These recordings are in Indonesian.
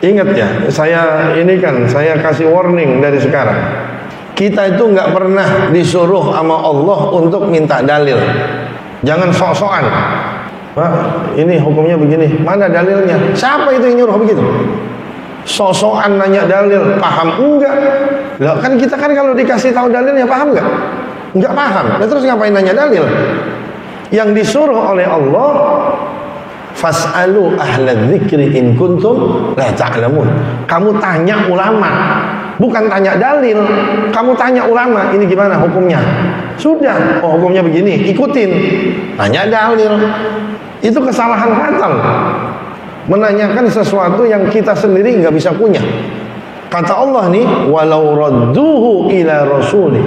Ingat ya, saya kasih warning dari sekarang. Kita itu nggak pernah disuruh sama Allah untuk minta dalil. Jangan sok-sokan. Pak, ini hukumnya begini. Mana dalilnya? Siapa itu yang nyuruh begitu? Sok-sokan nanya dalil, paham enggak? Lah kan kita kan kalau dikasih tahu dalilnya paham enggak? Enggak paham. Nah, terus ngapain nanya dalil? Yang disuruh oleh Allah, fas'alu ahla dzikri in kuntum la ta'lamun. Kamu tanya ulama, bukan tanya dalil. Kamu tanya ulama, ini gimana hukumnya? Sudah, oh hukumnya begini, ikutin. Tanya dalil. Itu kesalahan fatal. Menanyakan sesuatu yang kita sendiri nggak bisa punya. Kata Allah nih, walau radduhu ila rasuli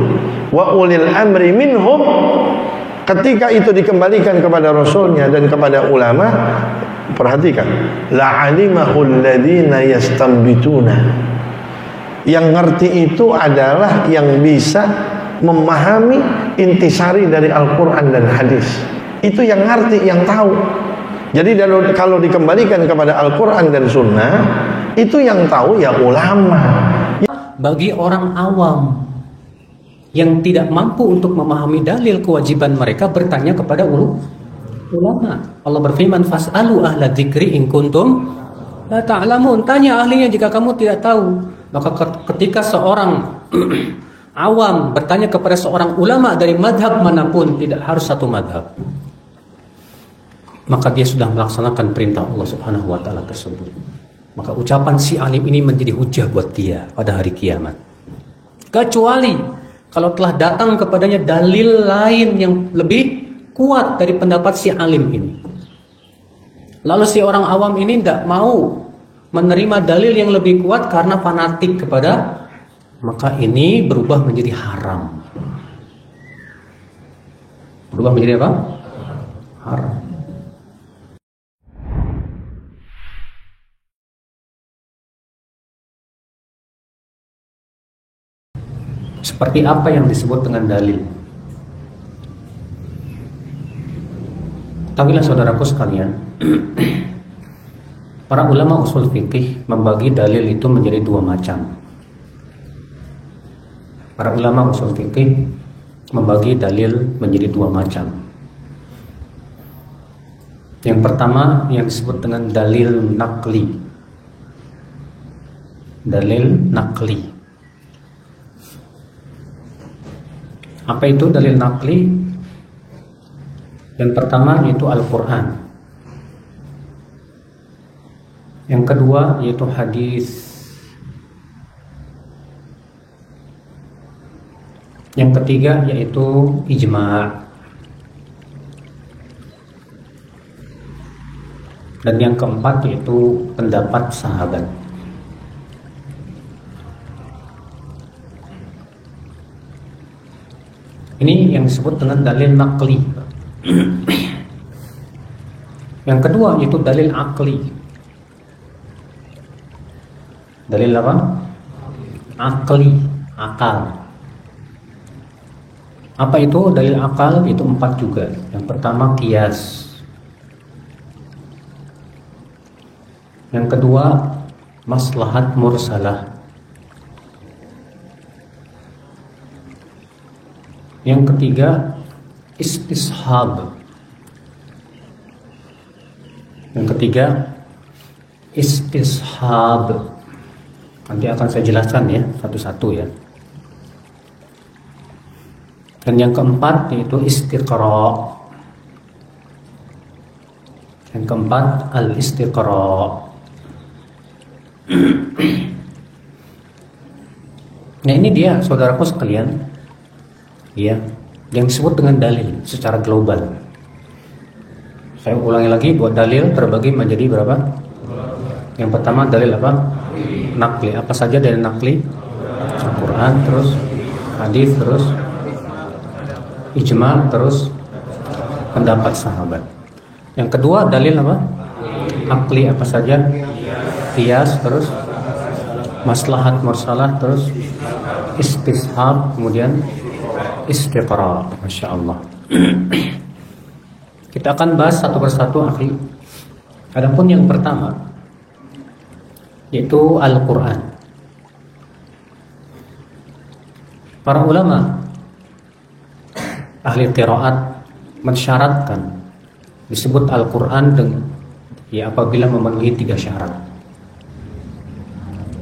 wa ulil amri minhum. Ketika itu dikembalikan kepada Rasulnya dan kepada ulama, perhatikan, la'alimahul ladzina yastambituna. Yang ngerti itu adalah yang bisa memahami intisari dari Al-Quran dan hadis. Itu yang ngerti, yang tahu. Jadi kalau dikembalikan kepada Al-Quran dan Sunnah, itu yang tahu ya ulama. Bagi orang awam yang tidak mampu untuk memahami dalil, kewajiban mereka bertanya kepada ulama. Allah berfirman, fas'alu ahla dzikri in kuntum la ta'lamun. Tanya ahlinya jika kamu tidak tahu. Maka ketika seorang awam bertanya kepada seorang ulama dari madhab manapun, tidak harus satu madhab, maka dia sudah melaksanakan perintah Allah Subhanahu wa ta'ala tersebut. Maka ucapan si alim ini menjadi hujah buat dia pada hari kiamat. Kecuali kalau telah datang kepadanya dalil lain yang lebih kuat dari pendapat si alim ini. Lalu si orang awam ini tidak mau menerima dalil yang lebih kuat karena fanatik kepada, maka ini berubah menjadi haram. Berubah menjadi apa? Haram. Seperti apa yang disebut dengan dalil? Ketahuilah saudaraku sekalian, para ulama usul fikih membagi dalil itu menjadi dua macam. Para ulama usul fikih membagi dalil menjadi dua macam. Yang pertama yang disebut dengan dalil naqli. Dalil naqli. Apa itu dalil naqli? Yang pertama yaitu Al-Quran. Yang kedua yaitu hadis. Yang ketiga yaitu ijma'. Dan yang keempat yaitu pendapat sahabat. Ini yang disebut dengan dalil naqli. Yang kedua yaitu dalil akli. Dalil apa? Akli, akal. Apa itu dalil akal? Itu 4 juga. Yang pertama qiyas. Yang kedua maslahat mursalah. Yang ketiga istishab. Yang ketiga istishab. Nanti akan saya jelaskan ya satu-satu ya. Dan yang keempat yaitu istiqra. Yang keempat al-istiqra. Nah ini dia saudaraku sekalian, ya, yang disebut dengan dalil secara global. Saya ulangi lagi, buat dalil terbagi menjadi berapa? Yang pertama dalil apa? Naqli. Apa saja dalil naqli? Al-Quran, terus hadis, terus ijma', terus pendapat sahabat. Yang kedua dalil apa? Akli. Apa saja? Qiyas, terus maslahat mursalah, terus istishab, kemudian istiqra. Masya Allah. Kita akan bahas satu persatu, akhi. Adapun yang pertama, yaitu Al-Quran. Para ulama ahli qiraat mensyaratkan disebut Al-Quran apabila memenuhi 3 syarat.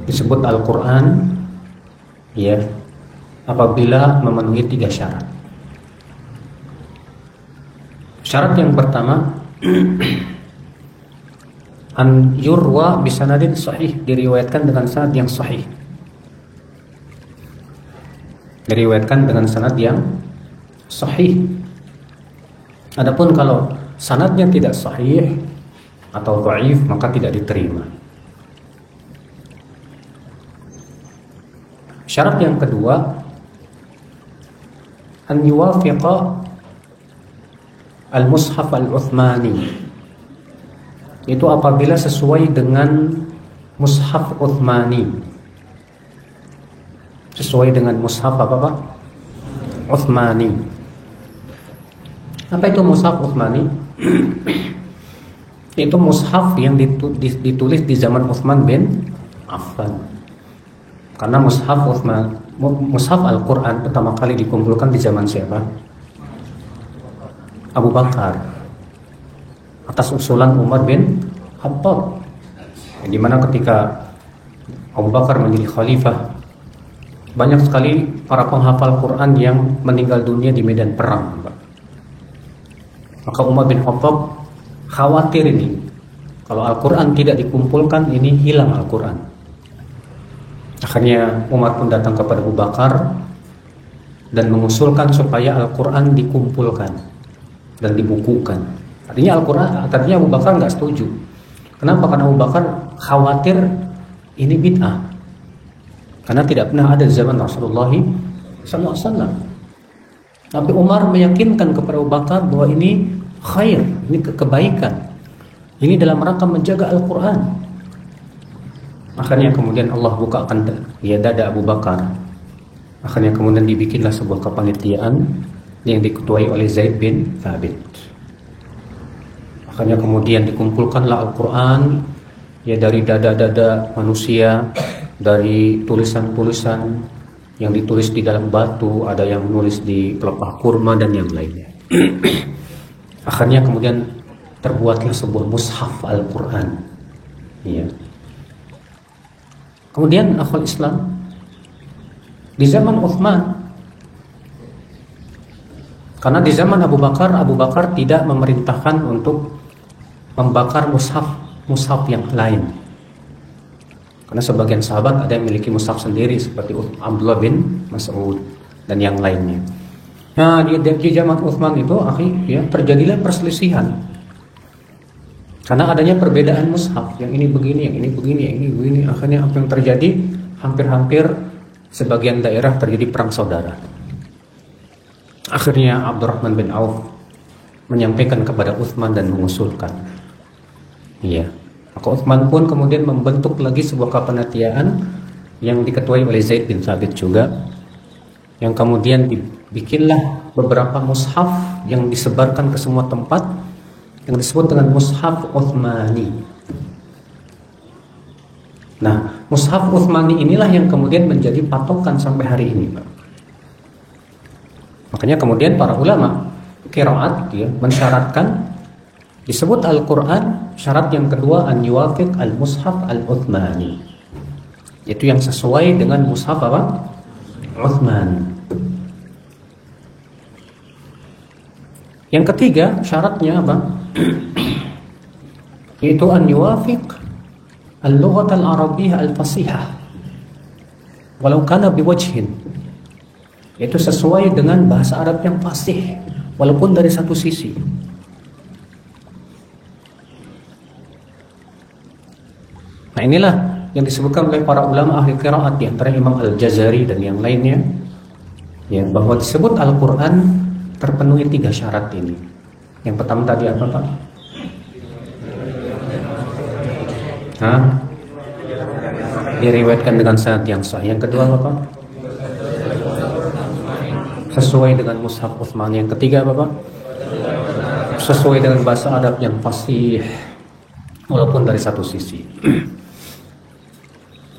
Disebut Al-Quran apabila memenuhi 3 syarat. Syarat yang pertama, an yurwa bisanadin sahih, diriwayatkan dengan sanad yang sahih. Diriwayatkan dengan sanad yang sahih. Adapun kalau sanadnya tidak sahih atau dhaif, maka tidak diterima. Syarat yang kedua, an yuwafiqa al-mushaf al-Uthmani, itu apabila sesuai dengan mushaf Uthmani. Sesuai dengan mushaf apa Pak? Uthmani. Apa itu mushaf Uthmani? Itu mushaf yang ditulis di zaman Uthman bin Affan. Karena mushaf Al-Quran pertama kali dikumpulkan di zaman siapa? Abu Bakar, atas usulan Umar bin Khattab. Di mana ketika Abu Bakar menjadi khalifah, banyak sekali para penghafal Quran yang meninggal dunia di medan perang. Maka Umar bin Khattab khawatir ini, kalau Al-Quran tidak dikumpulkan, ini hilang Al-Quran. Akhirnya Umar pun datang kepada Abu Bakar dan mengusulkan supaya Al-Quran dikumpulkan dan dibukukan. Artinya Abu Bakar nggak setuju. Kenapa? Karena Abu Bakar khawatir ini bid'ah. Karena tidak pernah ada di zaman Rasulullah SAW. Tapi Umar meyakinkan kepada Abu Bakar bahwa ini khair, ini kebaikan. Ini dalam rangka menjaga Al-Quran. Akhirnya kemudian Allah bukakan dada Abu Bakar. Akhirnya kemudian dibikinlah sebuah kepanitiaan yang diketuai oleh Zaid bin Thabit. Akhirnya kemudian dikumpulkanlah Al-Quran dari dada-dada manusia, dari tulisan-tulisan yang ditulis di dalam batu, ada yang menulis di pelepah kurma dan yang lainnya. Akhirnya kemudian terbuatlah sebuah mushaf Al-Quran. Kemudian akhwal Islam, di zaman Uthman, karena di zaman Abu Bakar tidak memerintahkan untuk membakar mushaf yang lain. Karena sebagian sahabat ada yang memiliki mushaf sendiri seperti Abdullah bin Mas'ud dan yang lainnya. Nah, di zaman Uthman itu terjadilah perselisihan. Karena adanya perbedaan mushaf, yang ini begini, yang ini begini, yang ini begini. Akhirnya apa yang terjadi? Hampir-hampir sebagian daerah terjadi perang saudara. Akhirnya Abdurrahman bin Auf menyampaikan kepada Uthman dan mengusulkan. Maka Uthman pun kemudian membentuk lagi sebuah kepanitiaan yang diketuai oleh Zaid bin Thabit juga, yang kemudian dibikinlah beberapa mushaf yang disebarkan ke semua tempat, yang disebut dengan mushaf Uthmani. Nah, mushaf Uthmani inilah yang kemudian menjadi patokan sampai hari ini, Pak. Makanya kemudian para ulama qiraat mensyaratkan disebut Al-Quran, syarat yang kedua an yuwafiq al-mushaf al-Uthmani, yaitu yang sesuai dengan mushaf apa? Uthmani. Yang ketiga syaratnya apa? Yaitu an yuwafiq al-lughat al-arabiyyah al-fasihah walau kana biwajhin, yaitu sesuai dengan bahasa Arab yang fasih walaupun dari satu sisi. Nah, inilah yang disebutkan oleh para ulama ahli qiraat, di antara Imam Al-Jazari dan yang lainnya, bahwa disebut Al-Quran terpenuhi 3 syarat ini. Yang pertama tadi apa, Pak? Diriwayatkan dengan sanad yang sahih. Yang kedua apa, Pak? Sesuai dengan mushaf Utsman. Yang ketiga apa, Pak? Sesuai dengan bahasa Arab yang fasih walaupun dari satu sisi.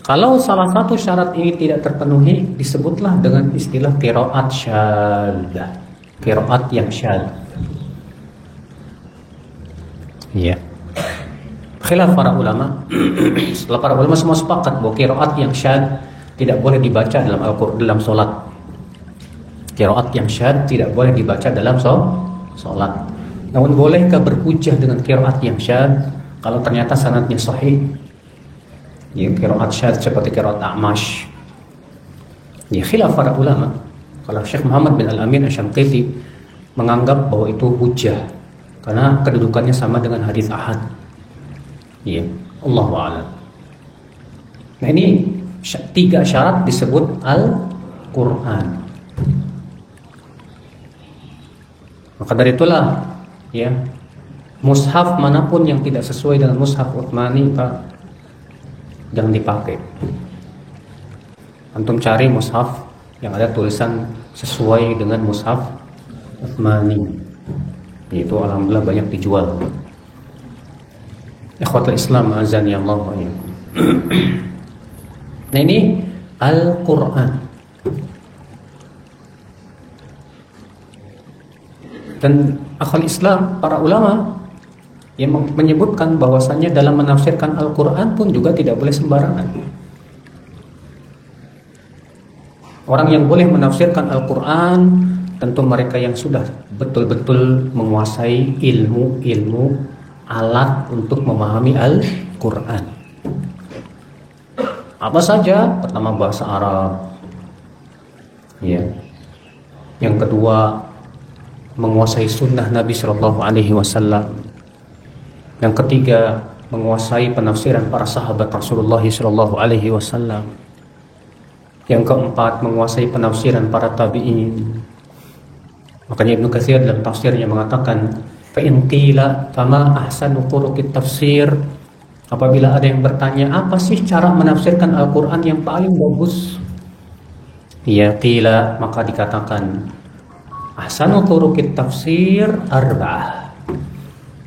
Kalau salah satu syarat ini tidak terpenuhi, disebutlah dengan istilah qiraat syaddah, qiraat yang syadz. Iya. Khilaf para ulama. Setelah para ulama semua sepakat bahwa qiraat yang syadz tidak boleh dibaca dalam Al-Qur'an, dalam salat. Qiraat yang syadz tidak boleh dibaca dalam salat. Namun bolehkah berhujjah dengan qiraat yang syadz kalau ternyata sanadnya sahih? Ya, qiraat syadz seperti qiraat A'mash. Ya, khilaf para ulama. Kalau Syekh Muhammad bin Al-Amin Asy-Syamqiti menganggap bahwa itu hujjah karena kedudukannya sama dengan hadis ahad. Ya, Allahu a'lam. Nah, ini 3 syarat disebut Al-Qur'an. Maka dari itulah ya, mushaf manapun yang tidak sesuai dengan mushaf Utsmani, Pak, jangan dipakai. Antum cari mushaf yang ada tulisan sesuai dengan mushaf Utsmani. Itu alhamdulillah banyak dijual. Ikhwatul Islam azani Allah wa iyyakum. Nah, ini Al-Qur'an. Dan akhwal Islam, para ulama yang menyebutkan bahwasannya dalam menafsirkan Al-Quran pun juga tidak boleh sembarangan. Orang yang boleh menafsirkan Al-Quran tentu mereka yang sudah betul-betul menguasai ilmu alat untuk memahami Al-Quran. Apa saja? Pertama, bahasa Arab, ya. Yang kedua, menguasai sunnah Nabi Shallallahu Alaihi Wasallam. Yang ketiga, menguasai penafsiran para sahabat Rasulullah Shallallahu Alaihi Wasallam. Yang keempat, menguasai penafsiran para tabi'in. Makanya Ibnu Katsir dalam tafsirnya mengatakan, fa in qila fama ahsanu turuqit tafsir. Apabila ada yang bertanya, apa sih cara menafsirkan Al-Quran yang paling bagus? Ya qila, maka dikatakan, ahsanu turuqit tafsir arba'ah.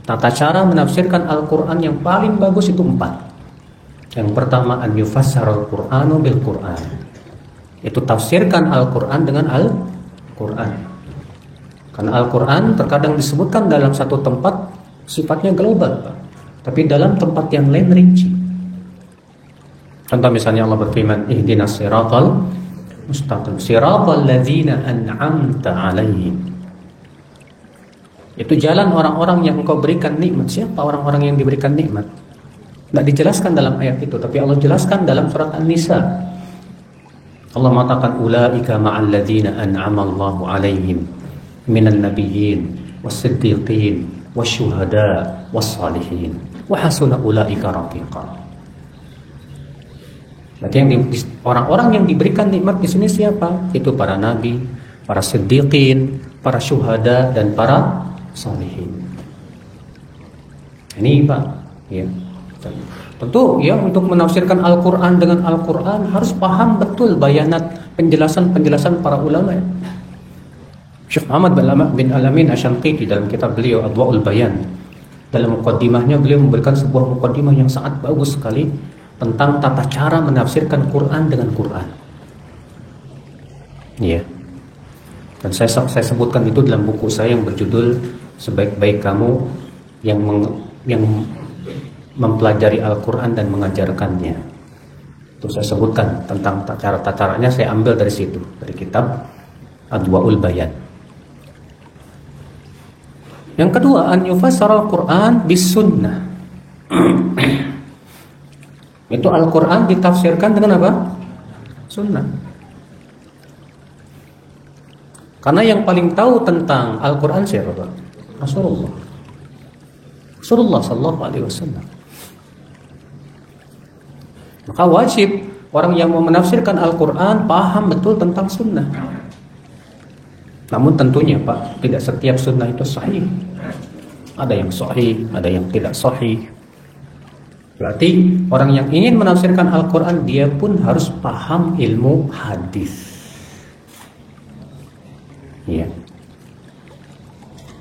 Tata cara menafsirkan Al-Quran yang paling bagus itu 4. Yang pertama, an yufassar Al-Qur'anu bil Qur'an. Itu tafsirkan Al-Quran dengan Al-Quran. Karena Al-Quran terkadang disebutkan dalam satu tempat sifatnya global, Pak. Tapi dalam tempat yang lain rinci. Contoh misalnya Allah berfirman, ihdinas siratal mustaqim, siratal ladzina an'amta 'alaihim. Itu jalan orang-orang yang Engkau berikan nikmat. Siapa orang-orang yang diberikan nikmat? Tidak dijelaskan dalam ayat itu, tapi Allah jelaskan dalam surat An-Nisa. Allah mengatakan, ulaika ma'al ladzina an'ama Allahu 'alaihim minan nabiyyin was-siddiqin wasyuhada was-salihin wa hasuna ulaika rafiqa. Berarti orang-orang yang diberikan nikmat di sini siapa? Itu para nabi, para siddiqin, para syuhada, dan para salihin. Ini Pak, ya. Tentu ya, untuk menafsirkan Al-Quran dengan Al-Quran harus paham betul bayanat penjelasan-penjelasan para ulama. Syekh Muhammad bin Al-Amin Asy-Syamqiti dalam kitab beliau Adwa'ul Bayan, dalam muqaddimahnya beliau memberikan sebuah muqaddimah yang sangat bagus sekali tentang tata cara menafsirkan Quran dengan Quran. Ya. Dan saya sebutkan itu dalam buku saya yang berjudul Sebaik-baik kamu yang mempelajari Al-Quran dan mengajarkannya. Itu saya sebutkan tentang tata caranya, saya ambil dari situ, dari kitab Adwa'ul Bayan. Yang kedua, an yufassar Al-Quran bis sunnah. Itu Al-Quran ditafsirkan dengan apa? Sunnah. Karena yang paling tahu tentang Al-Quran siapa, Pak? Rasulullah Sallallahu Alaihi Wasallam. Maka wajib orang yang mau menafsirkan Al-Quran paham betul tentang sunnah. Namun tentunya Pak, tidak setiap sunnah itu sahih. Ada yang sahih, ada yang tidak sahih. Berarti orang yang ingin menafsirkan Al-Quran, dia pun harus paham ilmu hadis. Ya.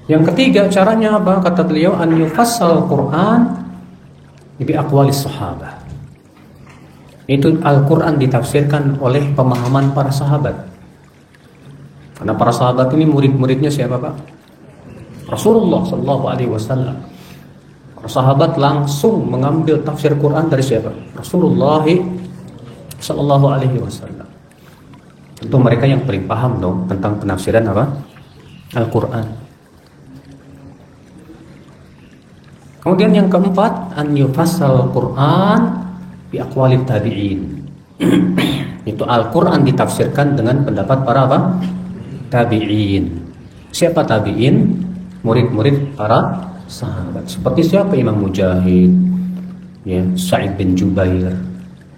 Yang ketiga caranya apa? Kata beliau, an yufassal Quran bi aqwalis sahabah. Itu Al-Quran ditafsirkan oleh pemahaman para sahabat. Karena para sahabat ini murid-muridnya siapa Pak? Rasulullah Sallallahu Alaihi Wasallam. Para sahabat langsung mengambil tafsir Quran dari siapa? Rasulullah Sallallahu Alaihi Wasallam. Tentu mereka yang paling paham dong tentang penafsiran apa? Al-Quran. Kemudian yang keempat, an yufassal Quran bi aqwalit tabi'in. Itu Al-Quran ditafsirkan dengan pendapat para apa? Tabi'in. Siapa tabi'in? Murid-murid para sahabat. Seperti siapa? Imam Mujahid, ya, Sa'id bin Jubair,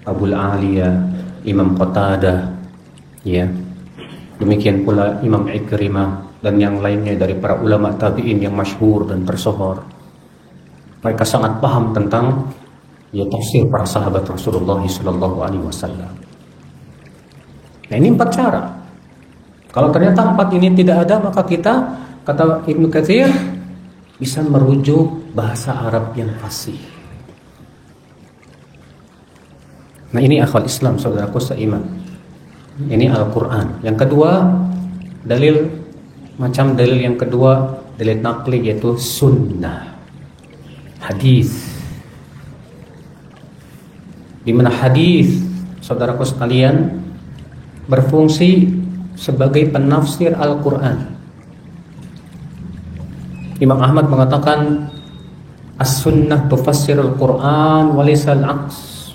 Abul Aliyah, Imam Qatadah, ya. Demikian pula Imam Ikrimah dan yang lainnya dari para ulama tabi'in yang masyhur dan tersohor. Mereka sangat paham tentang ya tafsir para sahabat Rasulullah sallallahu alaihi wasallam. Nah, ini 4 cara. Kalau ternyata 4 ini tidak ada, maka kita, kata Ibnu Katsir, bisa merujuk bahasa Arab yang fasih. Nah, ini akhwal Islam, saudaraku seiman. Ini Al-Quran. Yang kedua, dalil yang kedua, dalil naqli, yaitu sunnah, hadis. Di mana hadis, saudaraku sekalian, berfungsi sebagai penafsir Al-Quran. Imam Ahmad mengatakan as-sunnah tufassir Al-Quran walisal aqs.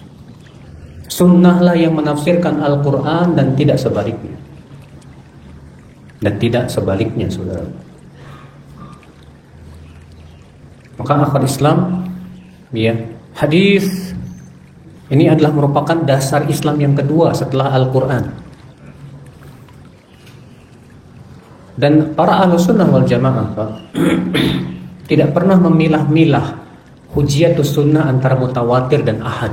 Sunnahlah yang menafsirkan Al-Quran dan tidak sebaliknya. Dan tidak sebaliknya, saudara. Maka akhwat Islam, ya, hadis ini adalah merupakan dasar Islam yang kedua setelah Al-Quran. Dan para Ahlussunnah wal Jamaah tidak pernah memilah-milah hujiatus sunnah antara mutawatir dan ahad.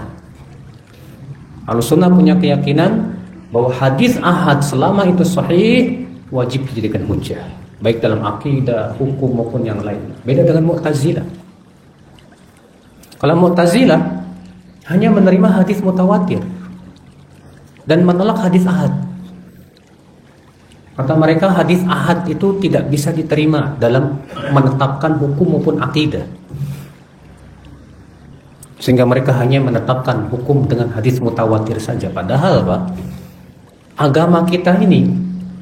Ahlussunnah punya keyakinan bahwa hadis ahad selama itu sahih wajib dijadikan hujjah, baik dalam akidah, hukum maupun yang lain. Beda dengan Mu'tazilah. Kalau Mu'tazilah hanya menerima hadis mutawatir dan menolak hadis ahad. Kata mereka hadis ahad itu tidak bisa diterima dalam menetapkan hukum maupun akidah. Sehingga mereka hanya menetapkan hukum dengan hadis mutawatir saja. Padahal Pak, agama kita ini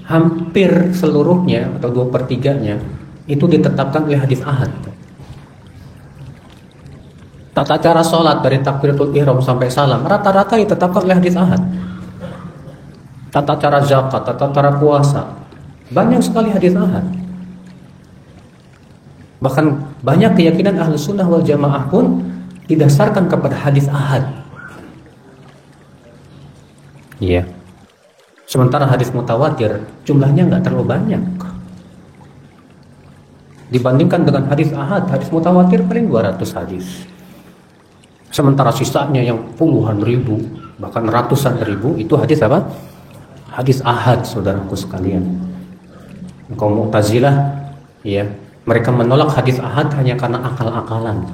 hampir seluruhnya atau 2/3-nya itu ditetapkan oleh hadis ahad. Tata cara sholat dari takbiratul ihram sampai salam rata-rata ditetapkan oleh hadis ahad. Tata cara zakat, tata cara puasa, banyak sekali hadis ahad. Bahkan banyak keyakinan Ahlussunnah wal Jamaah pun didasarkan kepada hadis ahad. Iya. Sementara hadis mutawatir jumlahnya nggak terlalu banyak. Dibandingkan dengan hadis ahad, hadis mutawatir paling 200 hadis. Sementara sisanya yang puluhan ribu, bahkan ratusan ribu itu hadis apa? Hadis ahad, saudaraku sekalian. Kaum Mu'tazilah, ya, mereka menolak hadis ahad hanya karena akal-akalan.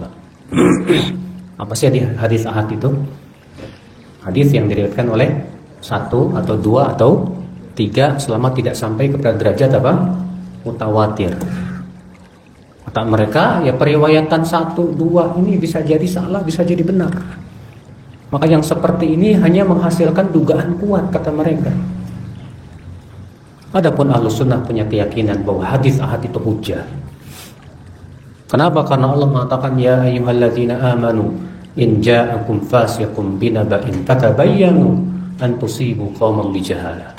Apa sih hadis ahad itu? Hadis yang diriwayatkan oleh 1 atau 2 atau 3 selama tidak sampai kepada derajat apa? Mutawatir. Kata mereka, ya periwayatan 1, 2 ini bisa jadi salah, bisa jadi benar. Maka yang seperti ini hanya menghasilkan dugaan kuat, kata mereka. Adapun Ahlussunnah punya keyakinan bahwa hadis ahad itu hujjah. Kenapa? Karena Allah mengatakan ya ayyuhalladzina amanu in ja'akum fasiqun binaba'in fatabayyanu an tusibu qauman bijahalah.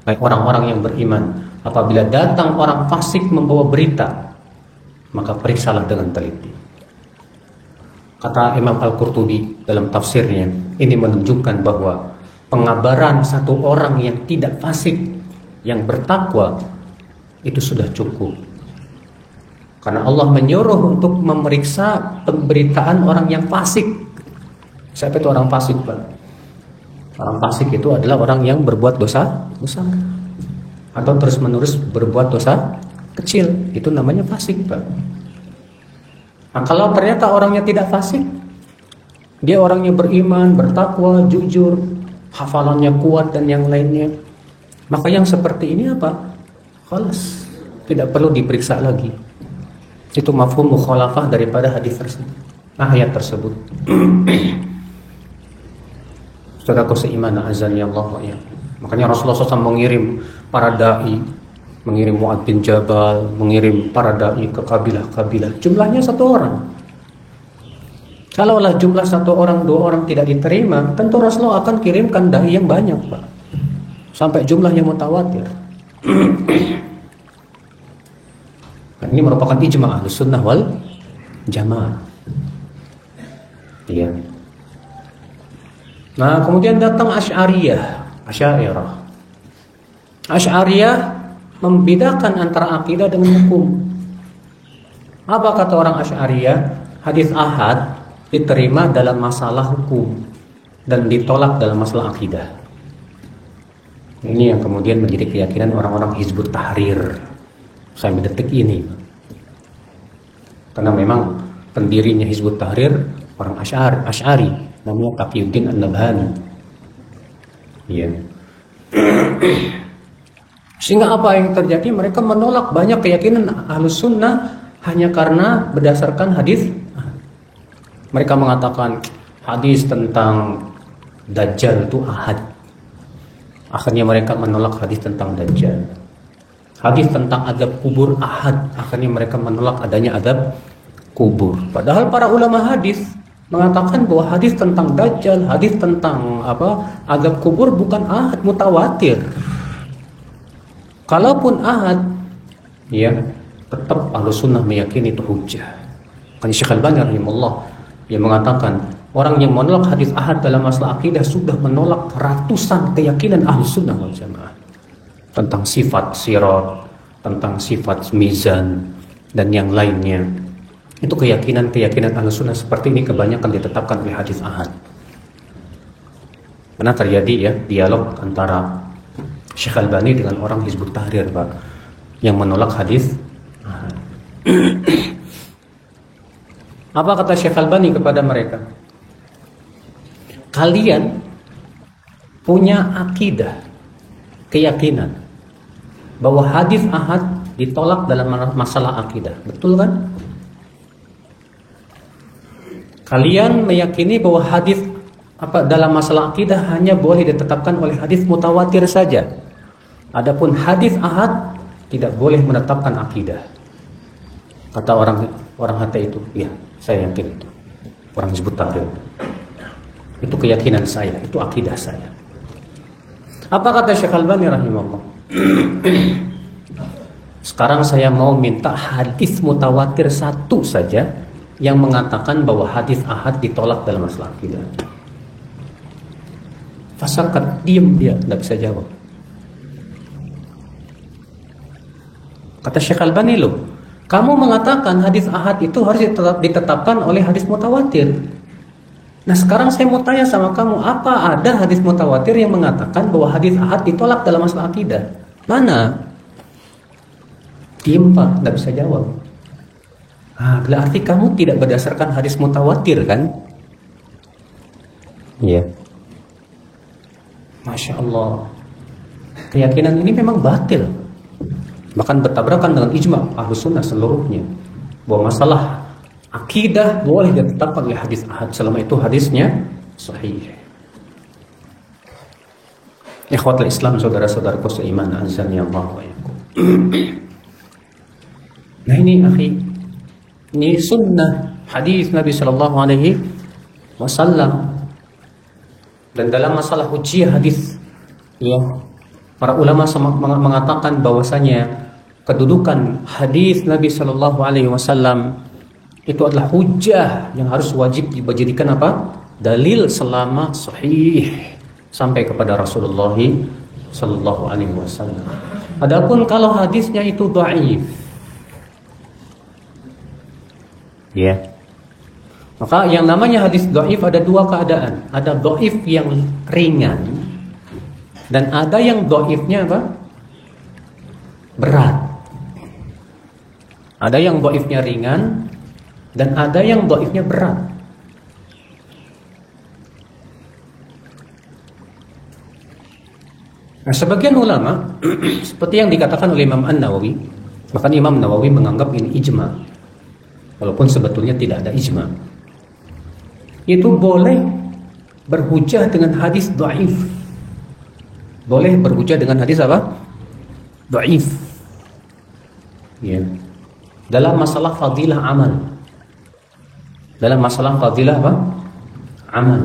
Baik orang-orang yang beriman, apabila datang orang fasik membawa berita, maka periksalah dengan teliti. Kata Imam Al-Qurtubi dalam tafsirnya, ini menunjukkan bahwa pengabaran satu orang yang tidak fasik, yang bertakwa, itu sudah cukup. Karena Allah menyuruh untuk memeriksa pemberitaan orang yang fasik. Siapa itu orang fasik, Pak? Orang fasik itu adalah orang yang berbuat dosa besar atau terus-menerus berbuat dosa kecil. Itu namanya fasik, Pak. Nah, kalau ternyata orangnya tidak fasik, Dia orangnya beriman, bertakwa, jujur, hafalannya kuat dan yang lainnya. Maka yang seperti ini apa? Khalas, tidak perlu diperiksa lagi. Itu mafhum mukhalafah daripada hadis tersebut, ayat tersebut. Saudaraku seiman, azan ya Allah ya. Makanya Rasulullah SAW mengirim para dai, mengirim Mu'adz bin Jabal, mengirim para dai ke kabilah-kabilah. Jumlahnya 1 orang. Kalaulah jumlah 1 orang, 2 orang tidak diterima, tentu Rasulullah akan kirimkan dai yang banyak, Pak. Sampai jumlahnya mutawatir. Nah, ini merupakan ijma' Ahlus Sunnah wal Jamaah. Iya. Nah, kemudian datang Asy'ariyah membedakan antara akidah dengan hukum. Apa kata orang Asy'ariyah? Hadis ahad diterima dalam masalah hukum dan ditolak dalam masalah akidah. Ini yang kemudian menjadi keyakinan orang-orang Hizbut Tahrir sampai detik ini. Karena memang pendirinya Hizbut Tahrir orang Asy'ari, namanya Taqiyuddin An-Nabhani. Iya. Sehingga apa yang terjadi? Mereka menolak banyak keyakinan Ahlus Sunnah hanya karena berdasarkan hadis. Mereka mengatakan hadis tentang Dajjal itu ahad. Akhirnya mereka menolak hadis tentang Dajjal. Hadis tentang azab kubur ahad. Akhirnya mereka menolak adanya azab kubur. Padahal para ulama hadis mengatakan bahwa hadis tentang Dajjal, hadis tentang azab kubur bukan ahad, mutawatir. Kalaupun ahad, ya tetap Ahlus Sunnah meyakini itu hujjah. Kan Syekh Al-Albani rahimahullah yang mengatakan orang yang menolak hadis ahad dalam masalah akidah sudah menolak ratusan keyakinan Ahlus Sunnah wal Jamaah tentang sifat sirat, tentang sifat mizan dan yang lainnya. Itu keyakinan Ahlus Sunnah seperti ini kebanyakan ditetapkan oleh hadis ahad. Pernah terjadi ya dialog antara Syekh Al-Albani dengan orang Hizbut Tahrir, Pak, yang menolak hadis ahad. Apa kata Syekh Al-Albani kepada mereka? Kalian punya akidah, keyakinan bahwa hadis ahad ditolak dalam masalah akidah, betul kan? Kalian meyakini bahwa hadis dalam masalah akidah hanya boleh ditetapkan oleh hadis mutawatir saja. Adapun hadis ahad tidak boleh menetapkan akidah. Kata orang hati itu, ya saya yakin itu. Orang Hizbut Tahrir. Itu keyakinan saya, itu akidah saya. Apa kata Syekh Al-Albani rahimahullah? Sekarang saya mau minta hadis mutawatir 1 saja yang mengatakan bahwa hadis ahad ditolak dalam masalah akidah. Fasakat, diam dia, tidak bisa jawab. Kata Syekh Al-Albani, loh, kamu mengatakan hadis ahad itu harus ditetapkan oleh hadis mutawatir. Nah sekarang saya mau tanya sama kamu, apa ada hadis mutawatir yang mengatakan bahwa hadis ahad ditolak dalam masalah akidah? Mana? Diam, Pak, tidak bisa jawab. Berarti kamu tidak berdasarkan hadis mutawatir kan? Iya. Masya Allah. Keyakinan ini memang batil. Bahkan bertabrakan dengan ijma' Ahlus Sunnah seluruhnya. Bahwa masalah akidah boleh ditetapkan oleh hadis ahad selama itu hadisnya sahih. Ikhwatul Islam, saudara-saudaraku seiman, azan ya Allah wa yakum. Nah ini akhi, ini sunnah hadis Nabi Sallallahu Alaihi Wasallam. Dan dalam masalah hujjah hadis, ya, para ulama mengatakan bahwasanya kedudukan hadis Nabi Sallallahu Alaihi Wasallam itu adalah hujjah yang harus wajib dijadikan dalil selama sahih sampai kepada Rasulullah Sallallahu Alaihi Wasallam. Adapun kalau hadisnya itu dhaif, ya, maka yang namanya hadis dhaif ada 2 keadaan. Ada dhaif yang ringan dan ada yang dhaifnya berat. Ada yang dhaifnya ringan dan ada yang dhaifnya berat. Nah, sebagian ulama seperti yang dikatakan oleh Imam An-Nawawi, bahkan Imam Nawawi menganggap ini ijma, walaupun sebetulnya tidak ada ijma. Itu boleh berhujjah dengan hadis dhaif. Boleh berhujjah dengan hadis apa? Dhaif. Ya. Dalam masalah fadilah amal. Dalam masalah fadilah apa? Amal.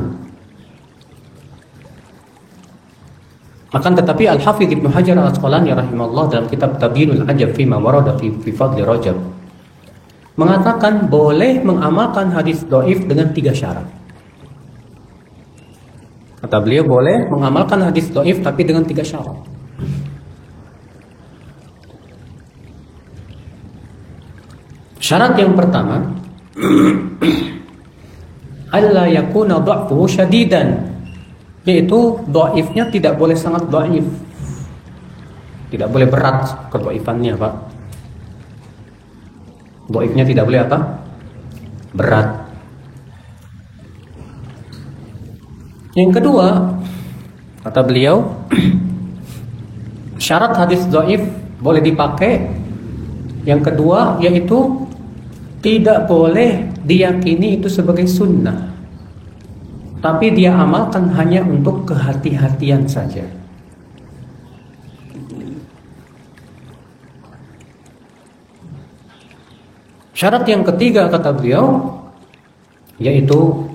Akan tetapi Al-Hafidz Ibnu Hajar Al-Asqalani rahimahullah dalam kitab Tabyinul Ajab fima warada fi fadli Rajab mengatakan boleh mengamalkan hadis dhaif dengan 3 syarat. Kata beliau boleh mengamalkan hadis dhaif tapi dengan 3 syarat. Syarat yang pertama, alla yakuna dha'fuhu syadidan, yaitu dhaifnya tidak boleh sangat dhaif. Tidak boleh berat kedhaifannya, Pak. Dhaifnya tidak boleh apa? Berat. Yang kedua, kata beliau, syarat hadis dhaif boleh dipakai. Yang kedua yaitu tidak boleh diyakini itu sebagai sunnah, tapi dia amalkan hanya untuk kehati-hatian saja. Syarat yang ketiga kata beliau yaitu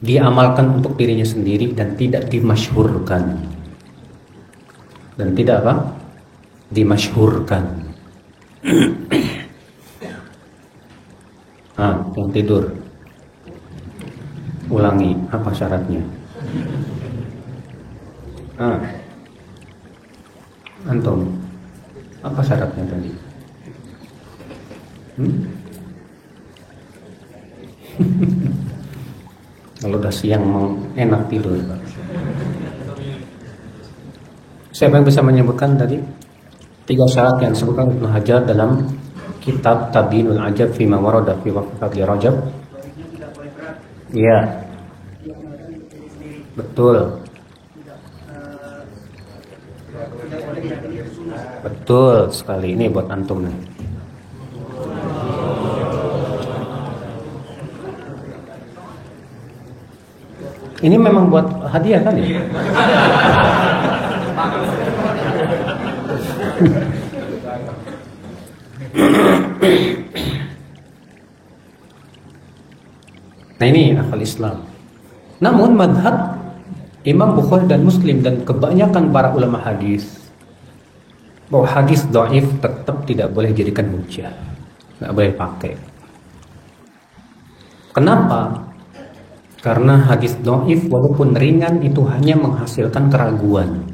diamalkan untuk dirinya sendiri dan tidak dimasyhurkan. Dan tidak apa? Dimasyhurkan. Yang tidur. Ulangi, apa syaratnya? Antum, apa syaratnya tadi? Kalau udah siang mau enak tidur. Siapa yang bisa menyebutkan tadi 3 syarat yang disebutkan Ibnu Hajar dalam kitab Tabyinul Ajab fima warada fi fadli Rajab? Iya. Betul. Betul sekali, ini buat antum nih. Ini memang buat hadiah kan ya? Nah ini akal Islam. Namun madhab Imam Bukhari dan Muslim dan kebanyakan para ulama hadis bahwa hadis dhaif tetap tidak boleh jadikan hujjah, nggak boleh pakai. Kenapa? Karena hadis dhaif walaupun ringan itu hanya menghasilkan keraguan.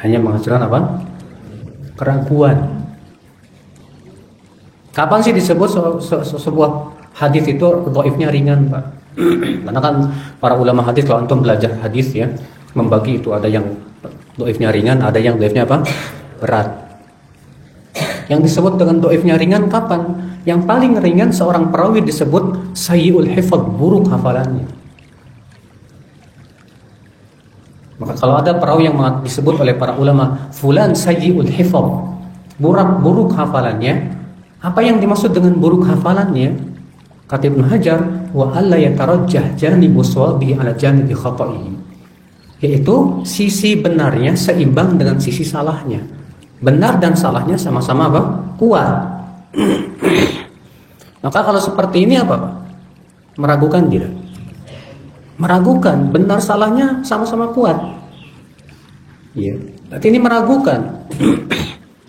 Hanya menghasilkan apa? Keraguan. Kapan sih disebut sebuah hadis itu dhaifnya ringan, Pak? Karena kan para ulama hadis, kalau antum belajar hadis ya, membagi itu ada yang dhaifnya ringan, ada yang dhaifnya apa? Berat. Yang disebut dengan dhaifnya ringan kapan? Yang paling ringan seorang perawi disebut sayyi'ul hifdz, buruk hafalannya. Maka kalau ada perawi yang disebut oleh para ulama fulan sayyi'ul hifdz, buruk hafalannya, apa yang dimaksud dengan buruk hafalannya? Kata Ibnu Hajar, wa alla yatarajjah janibu shawabihi ala janibi khata'ihi, yaitu sisi benarnya seimbang dengan sisi salahnya. Benar dan salahnya sama-sama apa? Kuat. Maka kalau seperti ini apa, Pak? Meragukan tidak? Meragukan, benar salahnya sama-sama kuat. Iya. Berarti ini meragukan.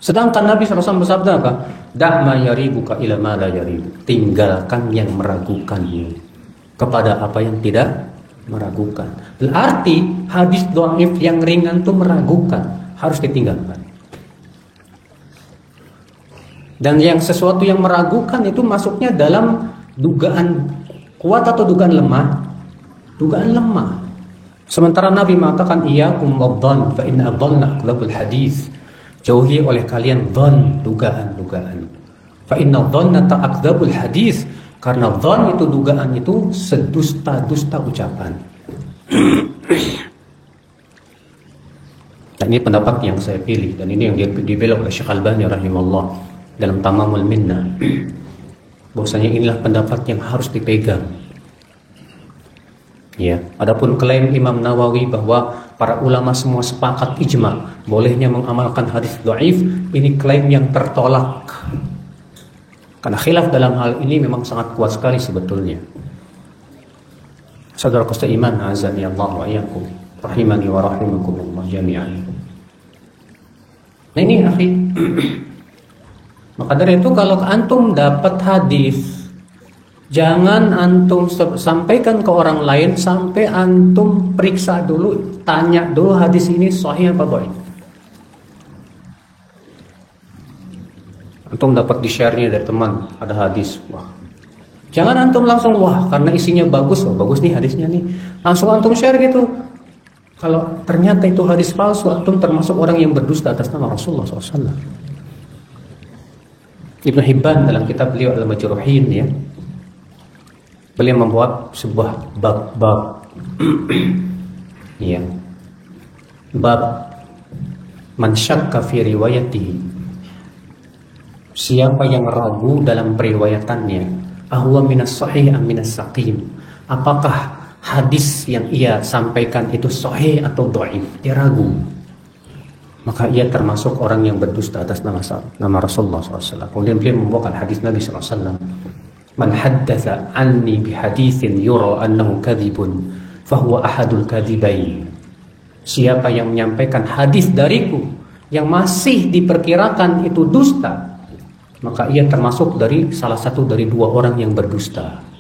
Sedangkan Nabi SAW bersabda apa? Da' ma yaribuka ila ma la yaribu. Tinggalkan yang meragukannya kepada apa yang tidak meragukan. Berarti hadis dhaif yang ringan itu meragukan, harus ditinggalkan. Dan yang sesuatu yang meragukan itu masuknya dalam dugaan kuat atau dugaan lemah? Dugaan lemah. Sementara Nabi mengatakan iyyakum wadh-dhann fa inna adh-dhanna akdzabul hadis. Jauhi oleh kalian dhann, dugaan-dugaan. Fa inna adh-dhanna akdzabul hadis, karena dhann itu dugaan itu sedusta-dusta ucapan. Dan ini pendapat yang saya pilih, dan ini yang dibelok oleh Syekh Albani rahimahullah dalam Tamamul Minnah. Bahwasanya inilah pendapat yang harus dipegang. Ya, adapun klaim Imam Nawawi bahwa para ulama semua sepakat ijma bolehnya mengamalkan hadis dhaif, ini klaim yang tertolak. Karena khilaf dalam hal ini memang sangat kuat sekali sebetulnya. Saudara iman, azani Allah wa iyyakum, rahimani wa rahimakumullah jami'an. Nah ini akhi. Maka dari itu kalau antum dapat hadis, jangan antum sampaikan ke orang lain sampai antum periksa dulu, tanya dulu hadis ini sahih apa dhaif. Antum dapat di-share-nya dari teman, ada hadis, wah. Jangan antum langsung wah karena isinya bagus, oh bagus nih hadisnya nih. Langsung antum share gitu. Kalau ternyata itu hadis palsu, antum termasuk orang yang berdusta atas nama Rasulullah SAW. Ibnu Hibban dalam kitab beliau Al-Majruhin ya, beliau membuat sebuah bab ya, bab man syakka fi riwayatihi, siapa yang ragu dalam periwayatannya, ahwa minas sahih am minas saqim, apakah hadis yang ia sampaikan itu sahih atau dhaif, dia ragu, maka ia termasuk orang yang berdusta atas nama Rasulullah SAW. Kemudian beliau membawakan hadis Nabi SAW, man haddatha anni bihadithin yura annahu kadhibun fahuwa ahadul kadhibain, siapa yang menyampaikan hadis dariku yang masih diperkirakan itu dusta, maka ia termasuk dari salah satu dari dua orang yang berdusta.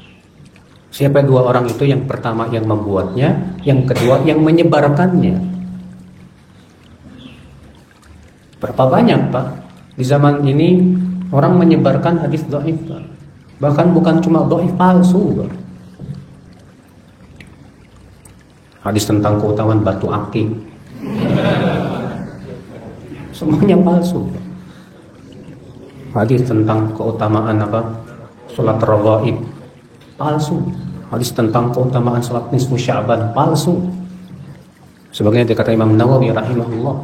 Siapa dua orang itu? Yang pertama yang membuatnya, yang kedua yang menyebarkannya. Berapa banyak Pak di zaman ini orang menyebarkan hadis dhaif, Pak. Bahkan bukan cuma dhaif, palsu, Pak. Hadis tentang keutamaan batu akik, semuanya palsu, Pak. Hadis tentang keutamaan apa? Salat raghaib, palsu. Hadis tentang keutamaan salat nisfu Sya'ban, palsu. Sebagaimana dikata Imam Nawawi rahimahullah.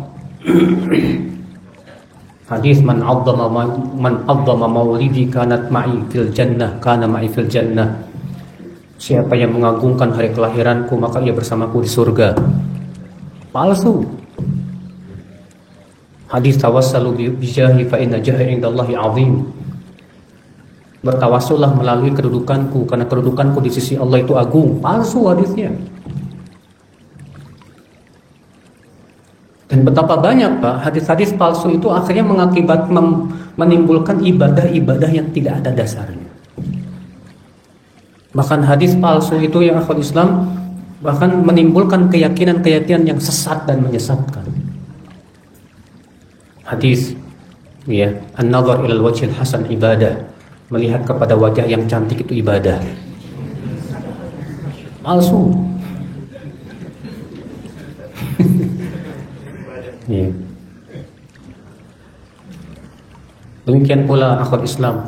Hadis man 'azzama maulidi kanat ma'i fil jannah, kana ma'i fil jannah. Siapa yang mengagungkan hari kelahiranku maka ia bersamaku di surga. Palsu. Hadis tawassalu bi jahi fa inna jahi 'indallahi 'azim. Bertawassullah melalui kedudukanku karena kedudukanku di sisi Allah itu agung. Palsu hadisnya. Dan betapa banyak Pak hadis-hadis palsu itu akhirnya menimbulkan ibadah-ibadah yang tidak ada dasarnya. Bahkan hadis palsu itu yang akhwat Islam bahkan menimbulkan keyakinan-keyakinan yang sesat dan menyesatkan. Hadis ya, an-nazar ilal wajhil hasan ibadah. Melihat kepada wajah yang cantik itu ibadah. Palsu. Ya. Demikian pula akhwat Islam,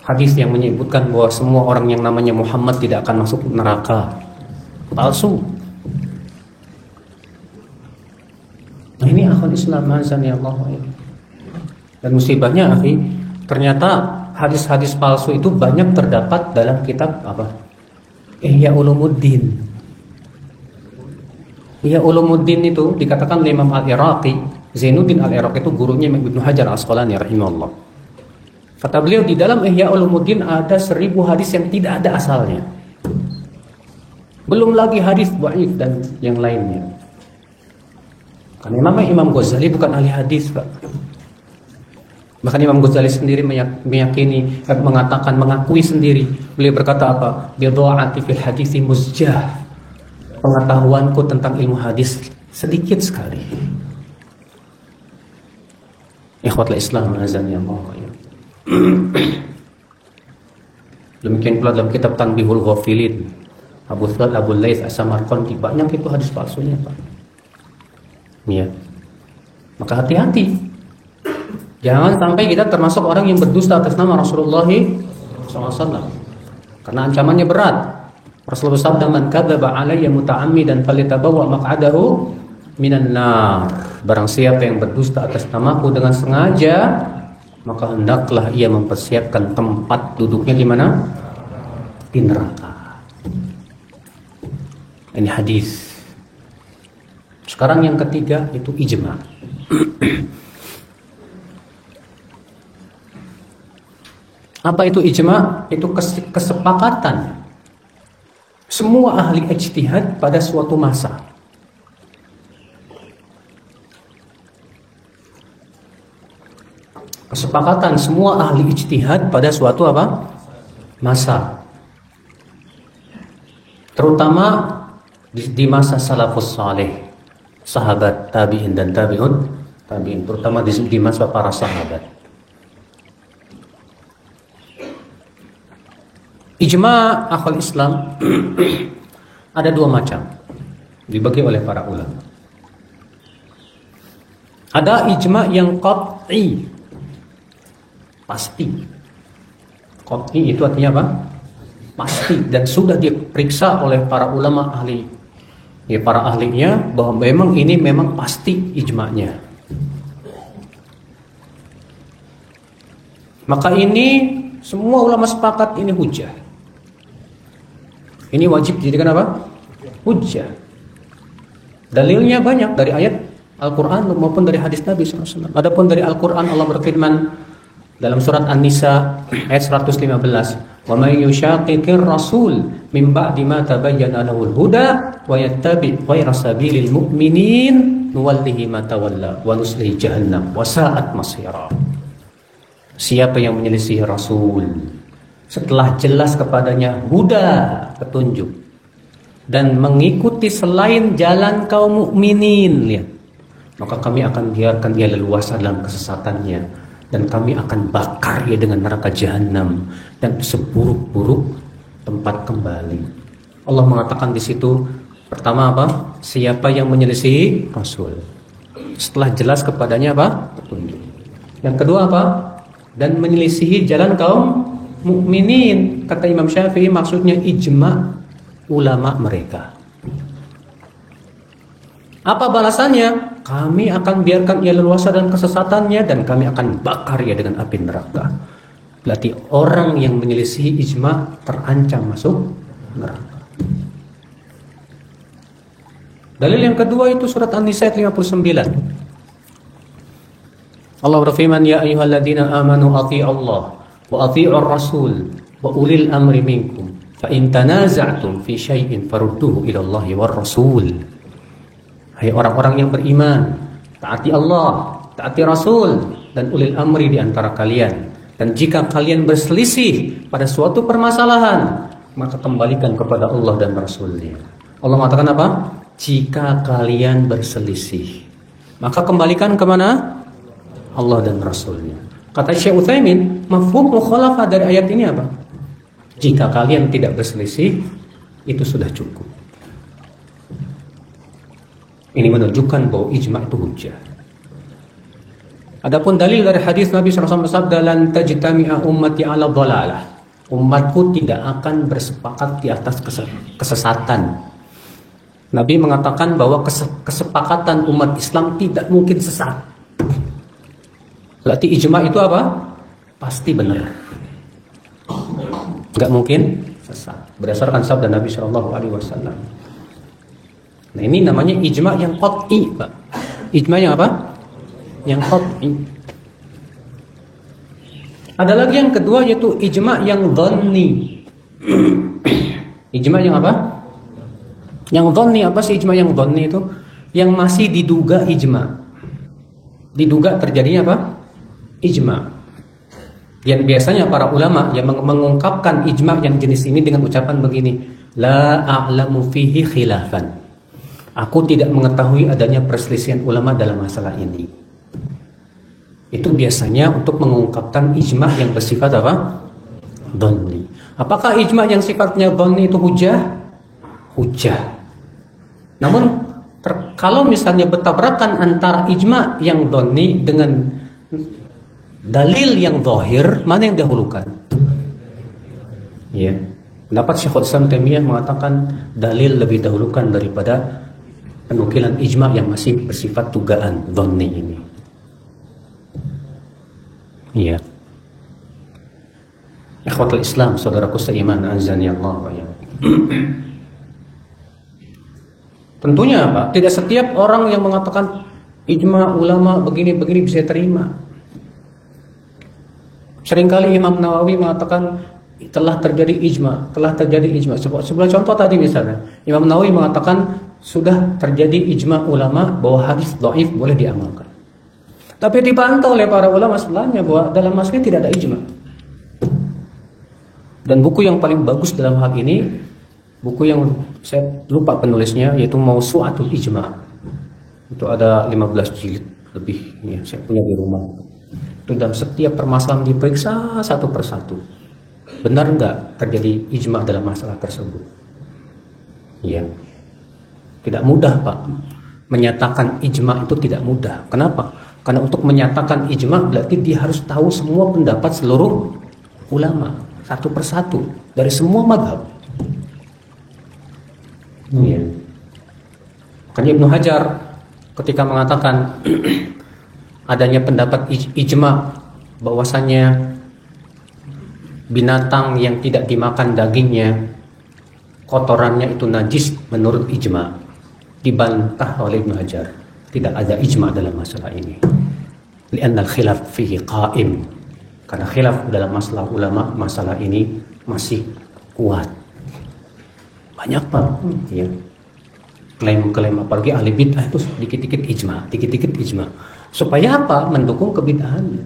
hadis yang menyebutkan bahwa semua orang yang namanya Muhammad tidak akan masuk neraka, palsu. Nah ini akhwat Islam, azani Allah. Dan musibahnya akhi, ternyata hadis-hadis palsu itu banyak terdapat dalam kitab apa? Ihya Ulumuddin. Ihya Ulumuddin itu dikatakan oleh Imam Al-Iraqi, Zainuddin Al-Iraqi itu gurunya Ibnu Hajar Al-Asqalani rahimahullah. Kata beliau di dalam Ihya Ulumuddin ada 1000 hadis yang tidak ada asalnya. Belum lagi hadis dhaif dan yang lainnya. Karena Imam Ghazali bukan ahli hadis, Pak. Bahkan Imam Ghazali sendiri meyakini, mengakui sendiri. Beliau berkata apa? Bidha'ati fil hadisi muzjah. Pengetahuanku tentang ilmu hadis sedikit sekali. Ikhwatul Islam, azani Allah. Demikian pula dalam kitab Tanbihul Ghafilin, Abu Laits As-Samarqandi, banyak itu hadis palsunya, Pak. Ya. Maka hati-hati. Jangan sampai kita termasuk orang yang berdusta atas nama Rasulullah SAW. Karena ancamannya berat. Rasulullah SAW, man kadzaba alayya muta'ammidan falyatabawwa maq'adahu minan nar. Barang siapa yang berdusta atas namaku dengan sengaja, maka hendaklah ia mempersiapkan tempat duduknya di mana? Di neraka. Ini hadis. Sekarang yang ketiga itu ijma. Apa itu ijma? Itu kesepakatan semua ahli ijtihad pada suatu masa. Kesepakatan semua ahli ijtihad pada suatu apa? Masa. Terutama di masa salafus saleh, sahabat, tabi'in dan tabi'in, terutama di masa para sahabat. Ijma' akhwal Islam ada dua macam, dibagi oleh para ulama. Ada ijma' yang qat'i, pasti. Qat'i itu artinya apa? Pasti, dan sudah diperiksa oleh para ulama ahli, ya para ahlinya, bahwa memang ini memang pasti ijma'nya. Maka ini semua ulama sepakat ini hujjah. Ini wajib dijadikan apa? Hujjah. Dalilnya banyak dari ayat Al-Quran maupun dari hadis Nabi SAW. Adapun dari Al-Quran, Allah berfirman dalam surat An-Nisa ayat 115, "Wa may yushaqiqir rasul min ba'di ma tabayyana lahul huda wa yattabi' ghayra sabilil mu'minin nuwallihi ma tawalla wa nuslihi jahannam wa sa'at masira." Siapa yang menyelisihi Rasul setelah jelas kepadanya huda, petunjuk, dan mengikuti selain jalan kaum mukminin, lihat, maka kami akan biarkan ia leluasa dalam kesesatannya, dan kami akan bakar ia dengan neraka jahanam dan seburuk-buruk tempat kembali. Allah mengatakan di situ, pertama apa? Siapa yang menyelisihi Rasul setelah jelas kepadanya apa? Petunjuk. Yang kedua apa? Dan menyelisihi jalan kaum mukminin. Kata Imam Syafi'i, maksudnya ijma' ulama mereka. Apa balasannya? Kami akan biarkan ia leluasa dalam kesesatannya, dan kami akan bakar ia dengan api neraka. Berarti orang yang menyelisihi ijma' terancam masuk neraka. Dalil yang kedua itu surat An-Nisa 59. Allah berfirman, "Ya ayyuhalladzina amanu athi'ullah wa athi'ur rasul wa ulil amri minkum fa in tanaza'tum fi syai'in farudduhu ila Allahi war rasul." Hai orang-orang yang beriman, taati Allah, taati Rasul dan ulil amri di antara kalian. Dan jika kalian berselisih pada suatu permasalahan, maka kembalikan kepada Allah dan Rasul-Nya. Allah mengatakan apa? Jika kalian berselisih, maka kembalikan kemana? Allah dan Rasul-Nya. Kata Syekh Utsaimin, mafhum mukhalafah dari ayat ini apa? Jika kalian tidak berselisih, itu sudah cukup. Ini menunjukkan bahwa ijma' itu hujjah. Adapun dalil dari hadis Nabi SAW bersabda, "Lan tajtami'a ummati 'ala dhalalah." Umatku tidak akan bersepakat di atas kesesatan. Nabi mengatakan bahwa kesepakatan umat Islam tidak mungkin sesat. Berarti ijma' itu apa? Pasti benar. Enggak mungkin sesat. Berdasarkan sabda Nabi SAW. Nah, ini namanya ijma' yang qat'i, Pak. Ijma' yang apa? Yang qat'i. Ada lagi yang kedua, yaitu ijma' yang dhanni. Ijma' yang apa? Yang dhanni apa sih ijma' yang dhanni itu? Yang masih diduga ijma'. Diduga terjadinya apa? Ijma'. Yang biasanya para ulama yang mengungkapkan ijma' yang jenis ini dengan ucapan begini, "La a'lamu fihi khilafan." Aku tidak mengetahui adanya perselisihan ulama dalam masalah ini. Itu biasanya untuk mengungkapkan ijma' yang bersifat apa? Dhanni. Apakah ijma' yang sifatnya dhanni itu hujjah? Hujjah. Namun kalau misalnya bertabrakan antara ijma' yang dhanni dengan dalil yang zahir, mana yang dahulukan? Ya. Pendapat Syekhul Islam Taimiyah mengatakan dalil lebih dahulukan daripada penukilan ijma yang masih bersifat dugaan dhonni ini. Iya. Ikhwatul Islam, saudaraku seiman, azani Allah wa iyyakum. Tentunya apa? Tidak setiap orang yang mengatakan ijma ulama begini-begini bisa terima. Seringkali Imam Nawawi mengatakan telah terjadi ijma. Sebuah contoh tadi misalnya, Imam Nawawi mengatakan sudah terjadi ijma ulama bahwa hadis dhaif boleh diamalkan. Tapi dibantah oleh para ulama sebelumnya bahwa dalam masalah ini tidak ada ijma. Dan buku yang paling bagus dalam hal ini, buku yang saya lupa penulisnya, yaitu Mawsu'atul Ijma'. Itu ada 15 jilid lebih, ya, saya punya di rumah. Itu dalam setiap permasalahan diperiksa satu persatu. Benar nggak terjadi ijma' dalam masalah tersebut? Iya. Tidak mudah, Pak. Menyatakan ijma' itu tidak mudah. Kenapa? Karena untuk menyatakan ijma' berarti dia harus tahu semua pendapat seluruh ulama satu persatu dari semua mazhab. Iya. Kan Ibnu Hajar ketika mengatakan adanya pendapat ijma' bahwasannya binatang yang tidak dimakan dagingnya kotorannya itu najis menurut ijma', dibantah oleh Ibnu Hajar. Tidak ada ijma' dalam masalah ini. Li'anna al-khilaf fihi qa'im. Karena khilaf dalam masalah ulama, masalah ini masih kuat. Banyak, Pak. Ya. Klaim-klaim apalagi ahli bid'ah itu dikit-dikit ijma'. Supaya apa? Mendukung kebid'ahannya.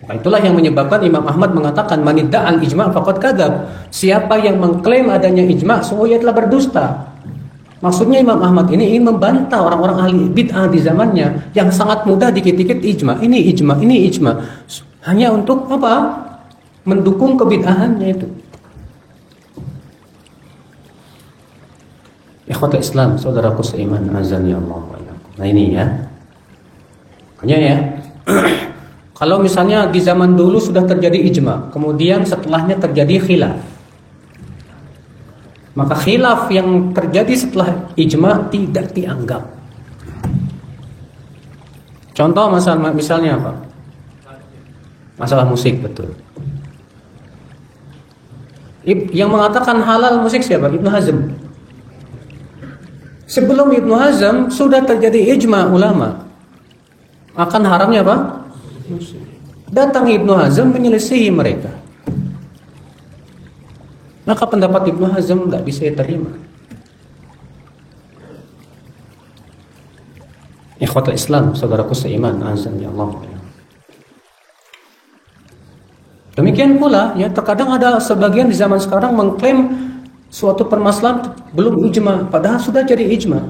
Nah, itulah yang menyebabkan Imam Ahmad mengatakan manidda'al ijma' faqad kadzab. Siapa yang mengklaim adanya ijma', sungguh ia telah berdusta. Maksudnya Imam Ahmad ini ingin membantah orang-orang ahli bid'ah di zamannya yang sangat mudah dikit-dikit ijma', ini ijma'. Hanya untuk apa? Mendukung kebid'ahannya itu. Ikhwatul Islam, saudaraku seiman, azani Allah wa iyyakum. Nah ini ya. Makanya ya. Kalau misalnya di zaman dulu sudah terjadi ijma', kemudian setelahnya terjadi khilaf. Maka khilaf yang terjadi setelah ijma' tidak dianggap. Contoh misalnya apa? Masalah musik, betul. Yang mengatakan halal musik siapa? Ibnu Hazm. Sebelum Ibnu Hazm sudah terjadi ijma' ulama akan haramnya apa? Musik. Datang Ibnu Hazm menyelisihi mereka. Maka pendapat Ibnu Hazm tidak bisa diterima. Ikhwatul Islam, saudaraku seiman, azani Allah. Demikian pula, ya terkadang ada sebagian di zaman sekarang mengklaim suatu permasalahan belum ijma, padahal sudah jadi ijma.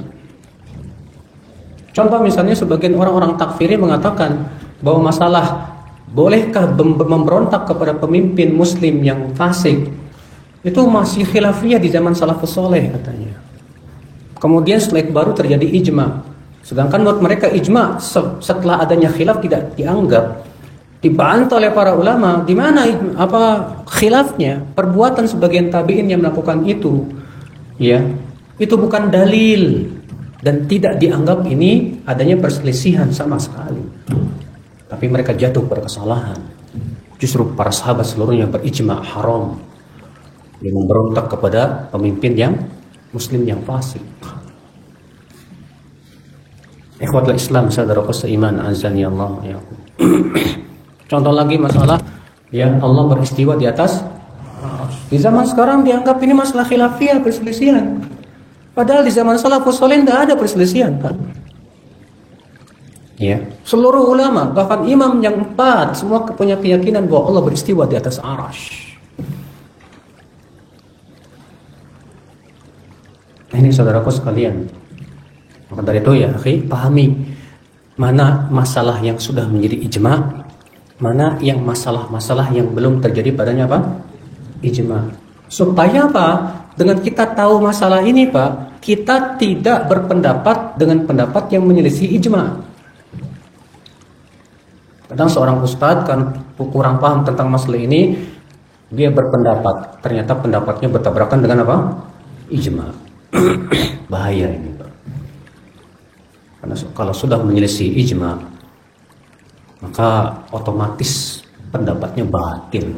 Contoh misalnya sebagian orang-orang takfiri mengatakan bahwa masalah bolehkah memberontak kepada pemimpin muslim yang fasik itu masih khilafiyah di zaman salafus soleh katanya. Kemudian setelah itu baru terjadi ijma. Sedangkan menurut mereka ijma setelah adanya khilaf tidak dianggap. Dibantah oleh para ulama. Di mana apa khilafnya? Perbuatan sebagian tabi'in yang melakukan itu, ya, itu bukan dalil dan tidak dianggap ini adanya perselisihan sama sekali. Tapi mereka jatuh pada kesalahan. Justru para sahabat seluruhnya berijma' haram. Yang memberontak kepada pemimpin yang muslim yang fasik. Ikhwatul Islam, saudaraku seiman, azani Allah ya. Contoh lagi masalah ya Allah beristiwa di atas. Di zaman sekarang dianggap ini masalah khilafiyah, perselisihan. Padahal di zaman salafus saleh tidak ada perselisihan, kan? Ya, seluruh ulama, bahkan imam yang 4 semua punya keyakinan bahwa Allah beristiwa di atas arasy. Ini saudaraku sekalian. Maka dari itu ya, pahami mana masalah yang sudah menjadi ijma', mana yang masalah-masalah yang belum terjadi padanya apa? Ijma'. Supaya apa? Dengan kita tahu masalah ini, Pak, kita tidak berpendapat dengan pendapat yang menyelisih ijma'. Kadang seorang ustadz kan kurang paham tentang masalah ini, dia berpendapat, ternyata pendapatnya bertabrakan dengan apa? Ijma'. Bahaya ini, Pak. Karena kalau sudah menyelisih ijma, maka otomatis pendapatnya batil.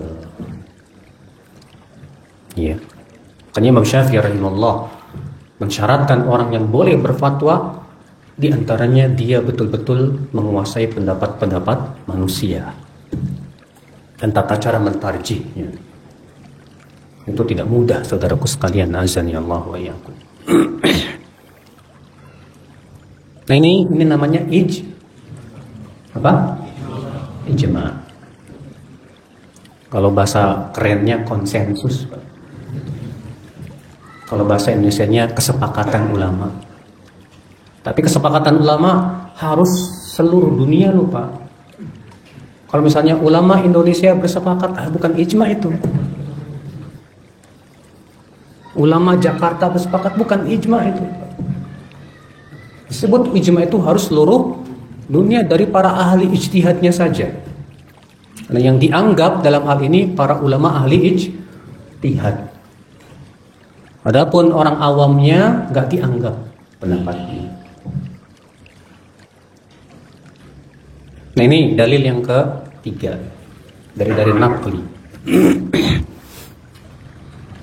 Iya. Makanya Imam Syafi'i rahimahullah mensyaratkan orang yang boleh berfatwa di antaranya dia betul-betul menguasai pendapat-pendapat manusia dan tata cara mentarjihnya. Itu tidak mudah, saudaraku sekalian, azani Allah wa iyyakum. Nah ini namanya ijma. Kalau bahasa kerennya konsensus, Pak. Kalau bahasa Indonesianya kesepakatan ulama. Tapi kesepakatan ulama harus seluruh dunia loh, Pak. Kalau misalnya ulama Indonesia bersepakat, bukan ijma itu. Ulama Jakarta bersepakat, bukan ijma itu. Disebut ijma itu harus seluruh dunia dari para ahli ijtihadnya saja. Nah, yang dianggap dalam hal ini para ulama ahli ijtihad. Adapun orang awamnya nggak dianggap pendapatnya. Nah ini dalil yang ketiga dari naqli.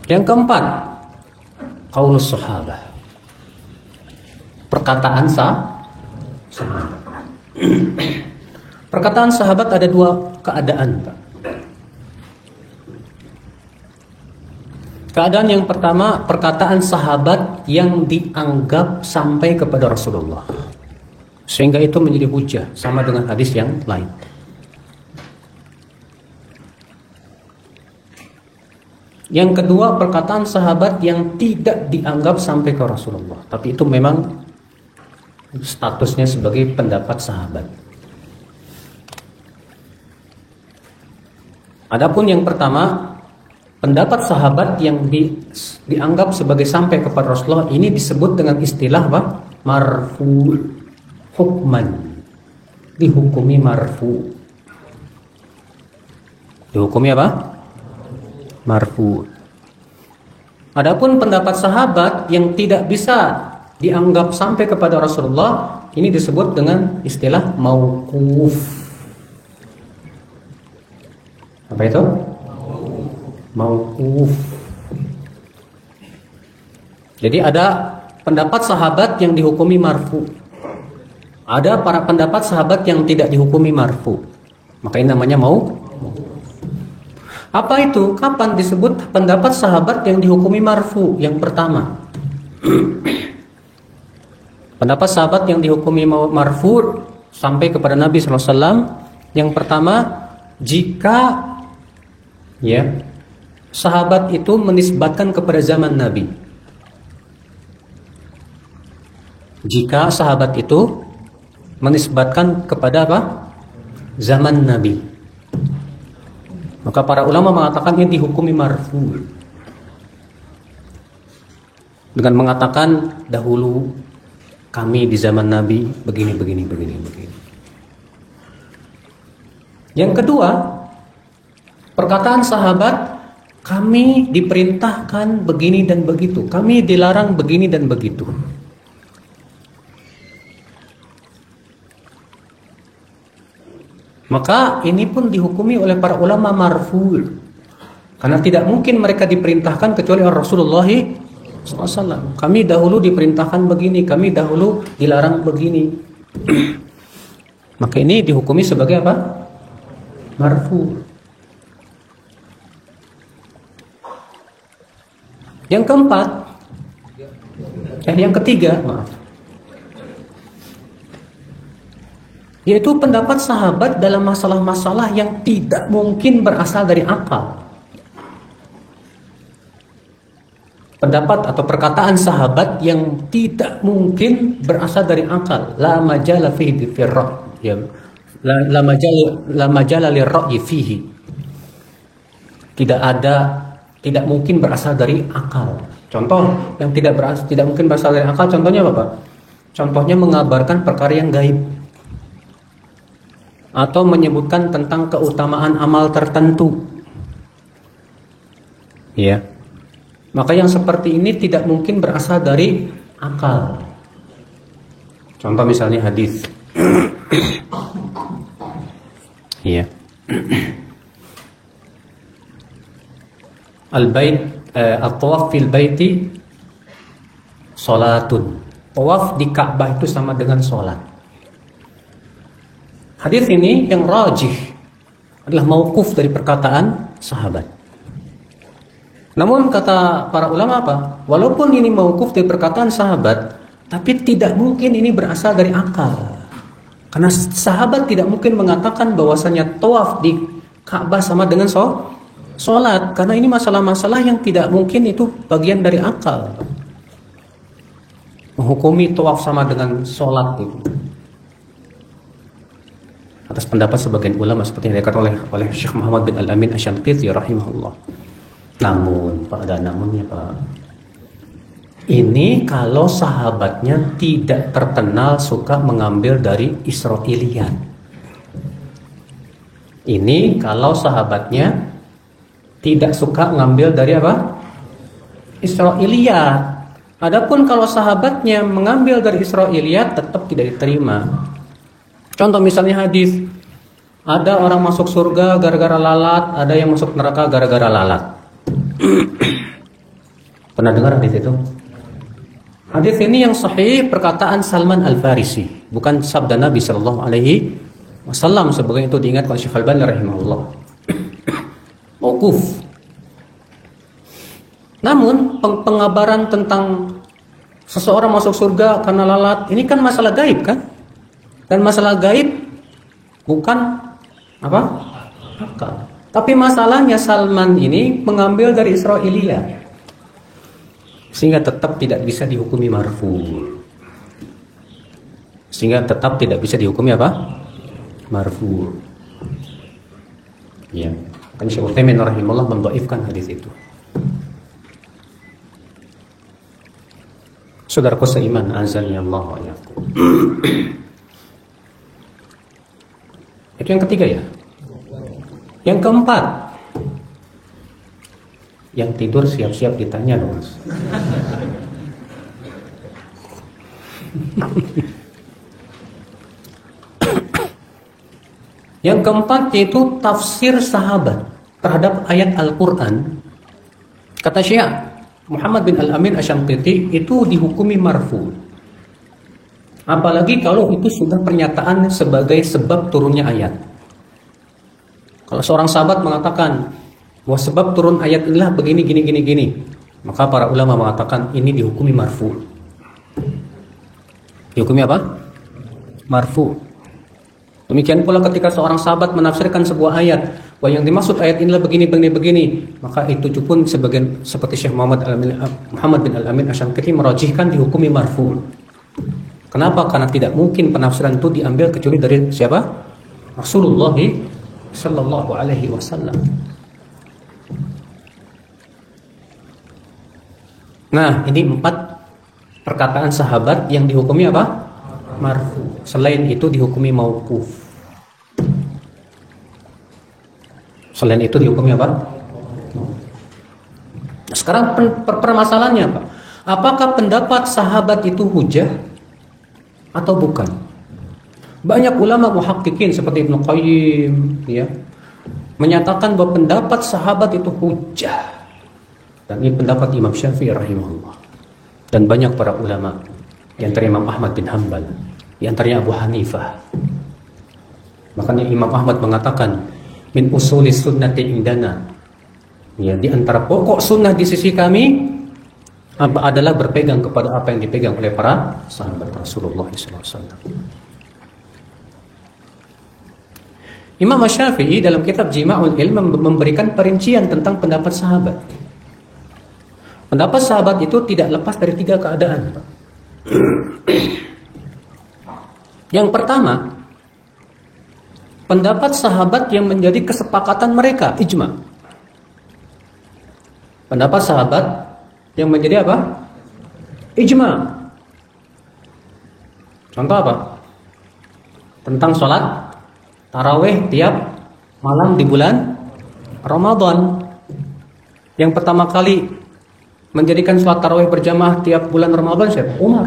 Yang keempat, qaulus sahabah. Perkataan sahabat. Perkataan sahabat ada dua keadaan, Pak. Keadaan yang pertama, perkataan sahabat yang dianggap sampai kepada Rasulullah, sehingga itu menjadi hujah, sama dengan hadis yang lain. Yang kedua, perkataan sahabat yang tidak dianggap sampai ke Rasulullah, tapi itu memang statusnya sebagai pendapat sahabat. Adapun yang pertama, pendapat sahabat yang dianggap sebagai sampai kepada Rasulullah, ini disebut dengan istilah apa? Marfu, hukman, dihukumi marfu. Dihukumi apa? Marfu. Adapun pendapat sahabat yang tidak bisa dianggap sampai kepada Rasulullah, ini disebut dengan istilah mauquf. Apa itu? Mauquf. Jadi ada pendapat sahabat yang dihukumi marfu. Ada para pendapat sahabat yang tidak dihukumi marfu. Maka ini namanya mauquf. Apa itu? Kapan disebut pendapat sahabat yang dihukumi marfu? Yang pertama, pendapat sahabat yang dihukumi marfu sampai kepada Nabi SAW. Yang pertama, jika sahabat itu menisbatkan kepada zaman Nabi. Jika sahabat itu menisbatkan kepada apa? Zaman Nabi. Maka para ulama mengatakan ini dihukumi marfu. Dengan mengatakan dahulu kami di zaman Nabi begini. Yang kedua, perkataan sahabat, kami diperintahkan begini dan begitu, kami dilarang begini dan begitu. Maka ini pun dihukumi oleh para ulama marfu. Karena tidak mungkin mereka diperintahkan kecuali oleh Rasulullah SAW. Kami dahulu diperintahkan begini, kami dahulu dilarang begini. Maka ini dihukumi sebagai apa? Marfu. Yang keempat, yang ketiga, maaf, yaitu pendapat sahabat dalam masalah-masalah yang tidak mungkin berasal dari akal. Pendapat atau perkataan sahabat yang tidak mungkin berasal dari akal. La majala fihi firra, ya. La majala lirra'yi fihi. Tidak mungkin berasal dari akal. Contoh yang tidak mungkin berasal dari akal, contohnya apa, Pak? Contohnya mengabarkan perkara yang gaib, atau menyebutkan tentang keutamaan amal tertentu. Ya. Maka yang seperti ini tidak mungkin berasal dari akal. Contoh misalnya hadis. Iya. Al-tawaf fil baiti salatun. Tawaf di Ka'bah itu sama dengan salat. Hadis ini yang rajih adalah mauquf dari perkataan sahabat. Namun kata para ulama apa? Walaupun ini mauquf dari perkataan sahabat, tapi tidak mungkin ini berasal dari akal. Karena sahabat tidak mungkin mengatakan bahwasanya tawaf di Ka'bah sama dengan sholat. Karena ini masalah-masalah yang tidak mungkin itu bagian dari akal. Menghukumi tawaf sama dengan sholat itu. Atas pendapat sebagian ulama seperti yang dikatakan oleh Syekh Muhammad bin Al-Amin Asy-Syamqiti rahimahullah. Namun, Pak, ada namunnya, Pak. Ini kalau sahabatnya tidak terkenal suka mengambil dari Israiliyat. Ini kalau sahabatnya tidak suka mengambil dari apa? Israiliyat. Adapun kalau sahabatnya mengambil dari Israiliyat tetap tidak diterima. Contoh misalnya hadis, ada orang masuk surga gara-gara lalat, ada yang masuk neraka gara-gara lalat. Pernah dengar hadis itu? Hadis ini yang sahih perkataan Salman Al-Farisi, bukan sabda Nabi sallallahu alaihi wasallam sebagai itu diingat oleh Syekh Al-Albani rahimahullah. Mauquf. Namun pengabaran tentang seseorang masuk surga karena lalat ini kan masalah gaib kan? Dan masalah gaib bukan apa? Akal. Tapi masalahnya Salman ini mengambil dari Israiliyat, sehingga tetap tidak bisa dihukumi marfu. Sehingga tetap tidak bisa dihukumi apa? Marfu. Ya, kan Syekh Utsaimin rahimahullah mendhaifkan hadis itu. Saudaraku seiman, azan ya Allah wa iyyakum. Itu yang ketiga ya. Yang keempat, yang tidur siap-siap ditanya dong, Mas. Yang keempat yaitu tafsir sahabat terhadap ayat Al-Quran. Kata Syekh Muhammad bin Al-Amin Asy-Syamqiti itu dihukumi marfu. Apalagi kalau itu sudah pernyataan sebagai sebab turunnya ayat. Kalau seorang sahabat mengatakan bahwa sebab turun ayat inilah begini, gini, maka para ulama mengatakan ini dihukumi marfu. Dihukumi apa? Marfu. Demikian pula ketika seorang sahabat menafsirkan sebuah ayat, bahwa yang dimaksud ayat inilah begini, maka itu pun sebagian seperti Syekh Muhammad bin Al-Amin Asy-Syamqiti merajihkan dihukumi marfu. Kenapa? Karena tidak mungkin penafsiran itu diambil kecuali dari siapa? Rasulullah sallallahu alaihi wasallam. Nah, ini 4 perkataan sahabat yang dihukumi apa? Marfu. Selain itu dihukumi mauquf. Selain itu dihukumi apa? Sekarang permasalahannya apa? Apakah pendapat sahabat itu hujah atau bukan? Banyak ulama muhaqqiqin seperti Ibnu Qayyim ya, menyatakan bahwa pendapat sahabat itu hujjah. Dan ini pendapat Imam Syafi'i rahimahullah. Dan banyak para ulama, yang antaranya Imam Ahmad bin Hanbal, yang antaranya Abu Hanifah. Makanya Imam Ahmad mengatakan min usuli sunnati indana. Ya, di antara pokok sunnah di sisi kami adalah berpegang kepada apa yang dipegang oleh para sahabat Rasulullah SAW. Imam Syafi'i dalam kitab Jima'ul Ilm memberikan perincian tentang pendapat sahabat. Pendapat sahabat itu tidak lepas dari 3 keadaan. Yang pertama, pendapat sahabat yang menjadi kesepakatan mereka, ijma. Pendapat sahabat yang menjadi apa? Ijma. Contoh apa? Tentang sholat tarawih tiap malam di bulan Ramadan. Yang pertama kali menjadikan sholat tarawih berjamaah tiap bulan Ramadan siapa? Umar.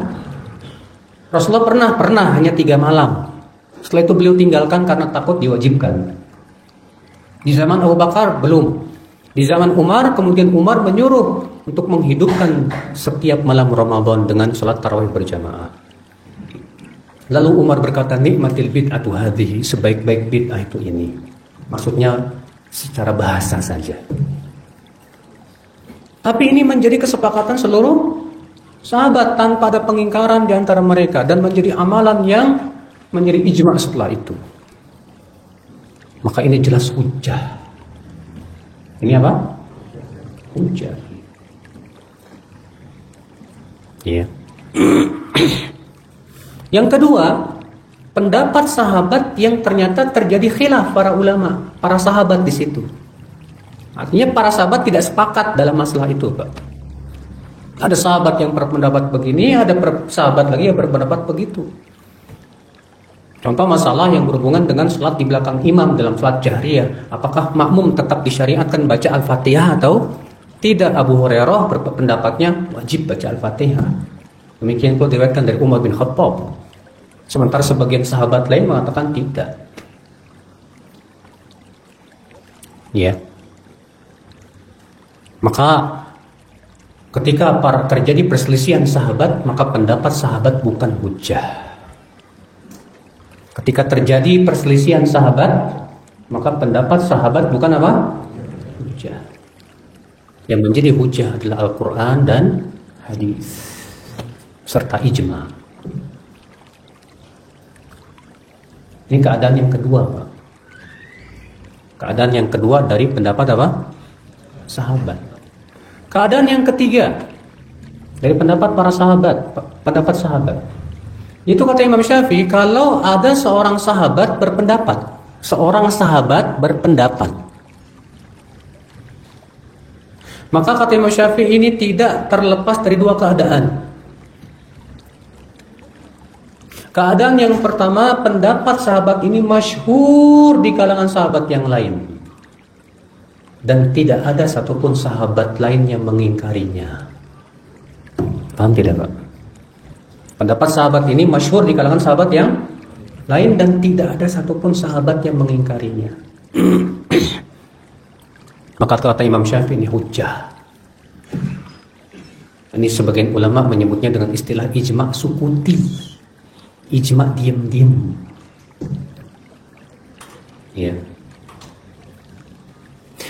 Rasulullah pernah hanya 3 malam. Setelah itu beliau tinggalkan karena takut diwajibkan. Di zaman Abu Bakar belum. Di zaman Umar, kemudian Umar menyuruh untuk menghidupkan setiap malam Ramadan dengan sholat tarawih berjamaah. Lalu Umar berkata, nikmatil bid'atu hadhihi, sebaik-baik bid'ah itu ini. Maksudnya secara bahasa saja. Tapi ini menjadi kesepakatan seluruh sahabat tanpa ada pengingkaran di antara mereka dan menjadi amalan yang menjadi ijma' setelah itu. Maka ini jelas hujjah. Ini apa? Hujjah. Iya. Yang kedua, pendapat sahabat yang ternyata terjadi khilaf para ulama, para sahabat di situ. Artinya para sahabat tidak sepakat dalam masalah itu, Pak. Ada sahabat yang berpendapat begini, ada sahabat lagi yang berpendapat begitu. Contoh masalah yang berhubungan dengan sholat di belakang imam dalam sholat jahriyah. Apakah makmum tetap disyariatkan baca Al-Fatihah atau tidak? Abu Hurairah berpendapatnya wajib baca Al-Fatihah. Demikian pula diriwayatkan dari Umar bin Khattab. Sementara sebagian sahabat lain mengatakan tidak. Ya. Maka ketika terjadi perselisihan sahabat, maka pendapat sahabat bukan hujjah. Ketika terjadi perselisihan sahabat, maka pendapat sahabat bukan apa? Hujjah. Yang menjadi hujjah adalah Al-Quran dan hadis serta ijma. Ini keadaan yang kedua, Pak. Keadaan yang kedua dari pendapat apa? Sahabat. Keadaan yang ketiga dari pendapat para sahabat, pendapat sahabat. Itu kata Imam Syafi'i, kalau ada seorang sahabat berpendapat, maka kata Imam Syafi'i ini tidak terlepas dari 2 keadaan. Keadaan yang pertama, pendapat sahabat ini masyhur di kalangan sahabat yang lain. Dan tidak ada satupun sahabat lain yang mengingkarinya. Paham tidak, Pak? Pendapat sahabat ini masyhur di kalangan sahabat yang lain dan tidak ada satupun sahabat yang mengingkarinya. Maka kata Imam Syafi'i ini hujjah. Ini sebagian ulama menyebutnya dengan istilah ijma' sukuti. Ijma' diam-diam. Ya.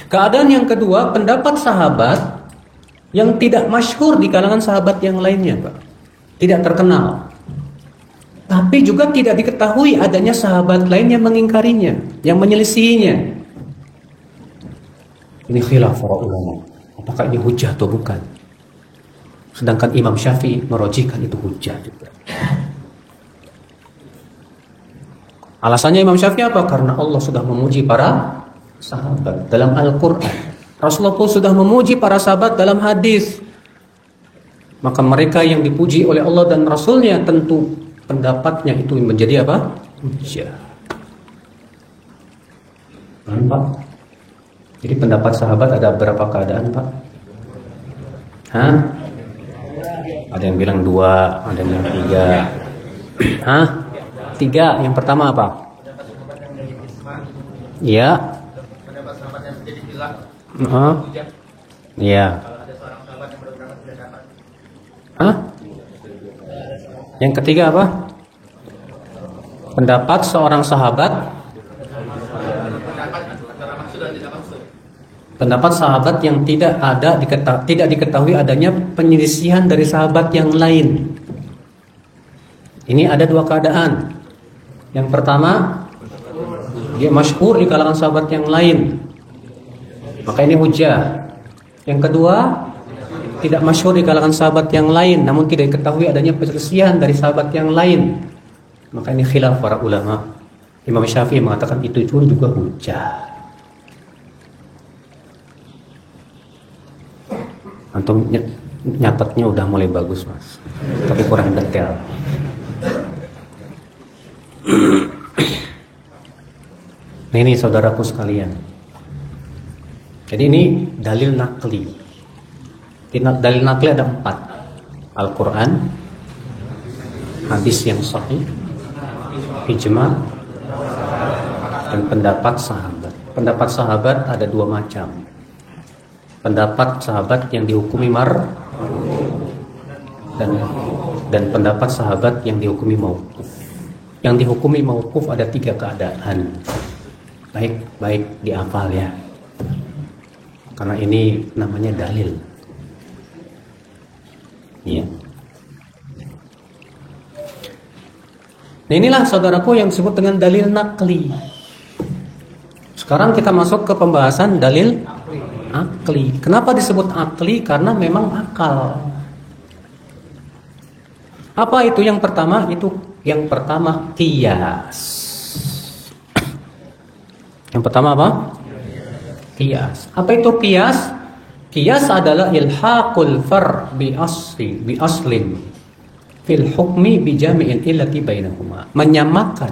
Keadaan yang kedua, pendapat sahabat yang tidak masyhur di kalangan sahabat yang lainnya, Pak. Tidak terkenal. Tapi juga tidak diketahui adanya sahabat lain yang mengingkarinya, yang menyelisihinya. Ini khilaf para ulama. Apakah ini hujjah atau bukan? Sedangkan Imam Syafi'i merojihkan itu hujjah juga. Alasannya Imam Syafi'i apa? Karena Allah sudah memuji para sahabat dalam Al-Quran. Rasulullah pun sudah memuji para sahabat dalam hadis. Maka mereka yang dipuji oleh Allah dan Rasulnya tentu pendapatnya itu menjadi apa? Hujjah. Pak? Jadi pendapat sahabat ada berapa keadaan, Pak? Hah? Ada yang bilang 2, ada yang bilang 3. Hah? 3, yang pertama apa? Iya. Pendapat sahabat yang menjadi hilang. Iya. Hah? Yang ketiga apa? Pendapat seorang sahabat. Pendapat sahabat yang tidak diketahui adanya penyelisihan dari sahabat yang lain. Ini ada 2 keadaan. Yang pertama, dia masyhur di kalangan sahabat yang lain, maka ini hujjah. Yang kedua, tidak masyhur di kalangan sahabat yang lain, namun tidak diketahui adanya perselisihan dari sahabat yang lain, maka ini khilaf para ulama. Imam Syafi'i mengatakan itu juga hujjah. Antum nyatetnya udah mulai bagus, Mas, tapi kurang detail. Nah, ini saudaraku sekalian. Jadi ini dalil nakli. Dalil nakli ada 4. Al-Quran, hadis yang sahih, ijma, dan pendapat sahabat. Pendapat sahabat ada 2 macam. Pendapat sahabat yang dihukumi dan pendapat sahabat yang dihukumi mauquf. Yang dihukumi mauquf ada 3 keadaan. Baik dihafal ya. Karena ini namanya dalil. Ya. Nah, inilah saudaraku yang disebut dengan dalil nakli. Sekarang kita masuk ke pembahasan dalil akli. Kenapa disebut akli? Karena memang akal. Apa itu yang pertama? Yang pertama qiyas. Yang pertama apa? Qiyas. Apa itu qiyas? Qiyas adalah ilhaqul far bi aslin fil hukmi bi jami'il illati bainahuma. Menyamakan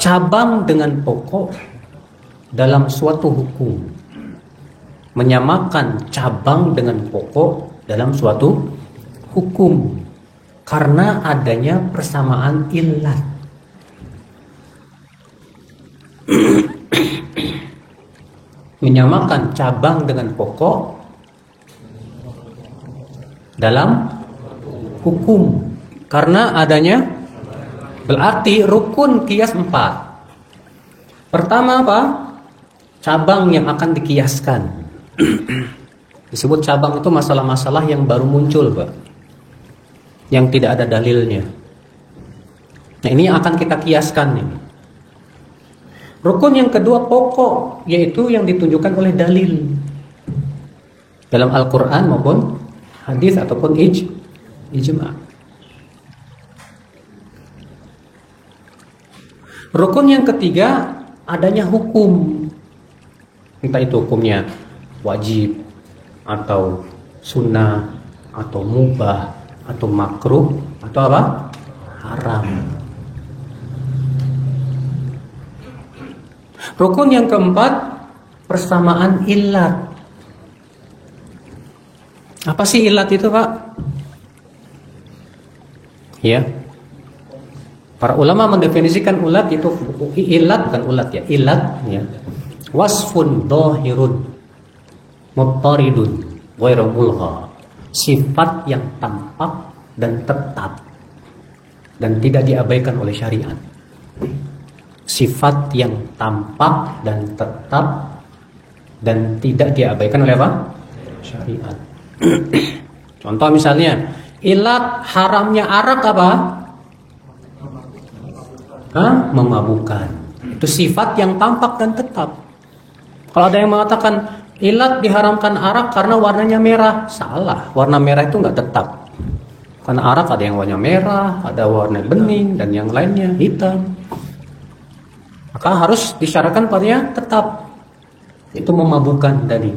cabang dengan pokok dalam suatu hukum. Menyamakan cabang dengan pokok dalam suatu hukum karena adanya persamaan illat. Menyamakan cabang dengan pokok dalam hukum karena adanya, berarti rukun qiyas 4. Pertama apa? Cabang yang akan dikiaskan. Disebut cabang itu masalah-masalah yang baru muncul, Pak, yang tidak ada dalilnya. Nah, ini akan kita kiaskan nih. Rukun yang kedua pokok, yaitu yang ditunjukkan oleh dalil dalam Al-Quran maupun hadis ataupun ijma. Rukun yang ketiga adanya hukum, entah itu hukumnya wajib atau sunnah atau mubah atau makruh atau apa? Haram. Rukun yang keempat persamaan illat. Apa sih illat itu, Pak? Ya. Para ulama mendefinisikan illat itu illat, bukan ulat ya. Illat ya. Wasfun dhahirun muttaridun ghairu mulgha. Sifat yang tampak dan tetap dan tidak diabaikan oleh syariat. Sifat yang tampak dan tetap dan tidak diabaikan oleh apa? Syariat. Contoh misalnya, ilat haramnya arak apa? Memabukkan. Itu sifat yang tampak dan tetap. Kalau ada yang mengatakan ilat diharamkan arak karena warnanya merah, salah. Warna merah itu nggak tetap. Karena arak ada yang warnanya merah, ada warna bening, dan yang lainnya hitam. Maka harus disyaratkan padanya tetap, itu memabukkan tadi.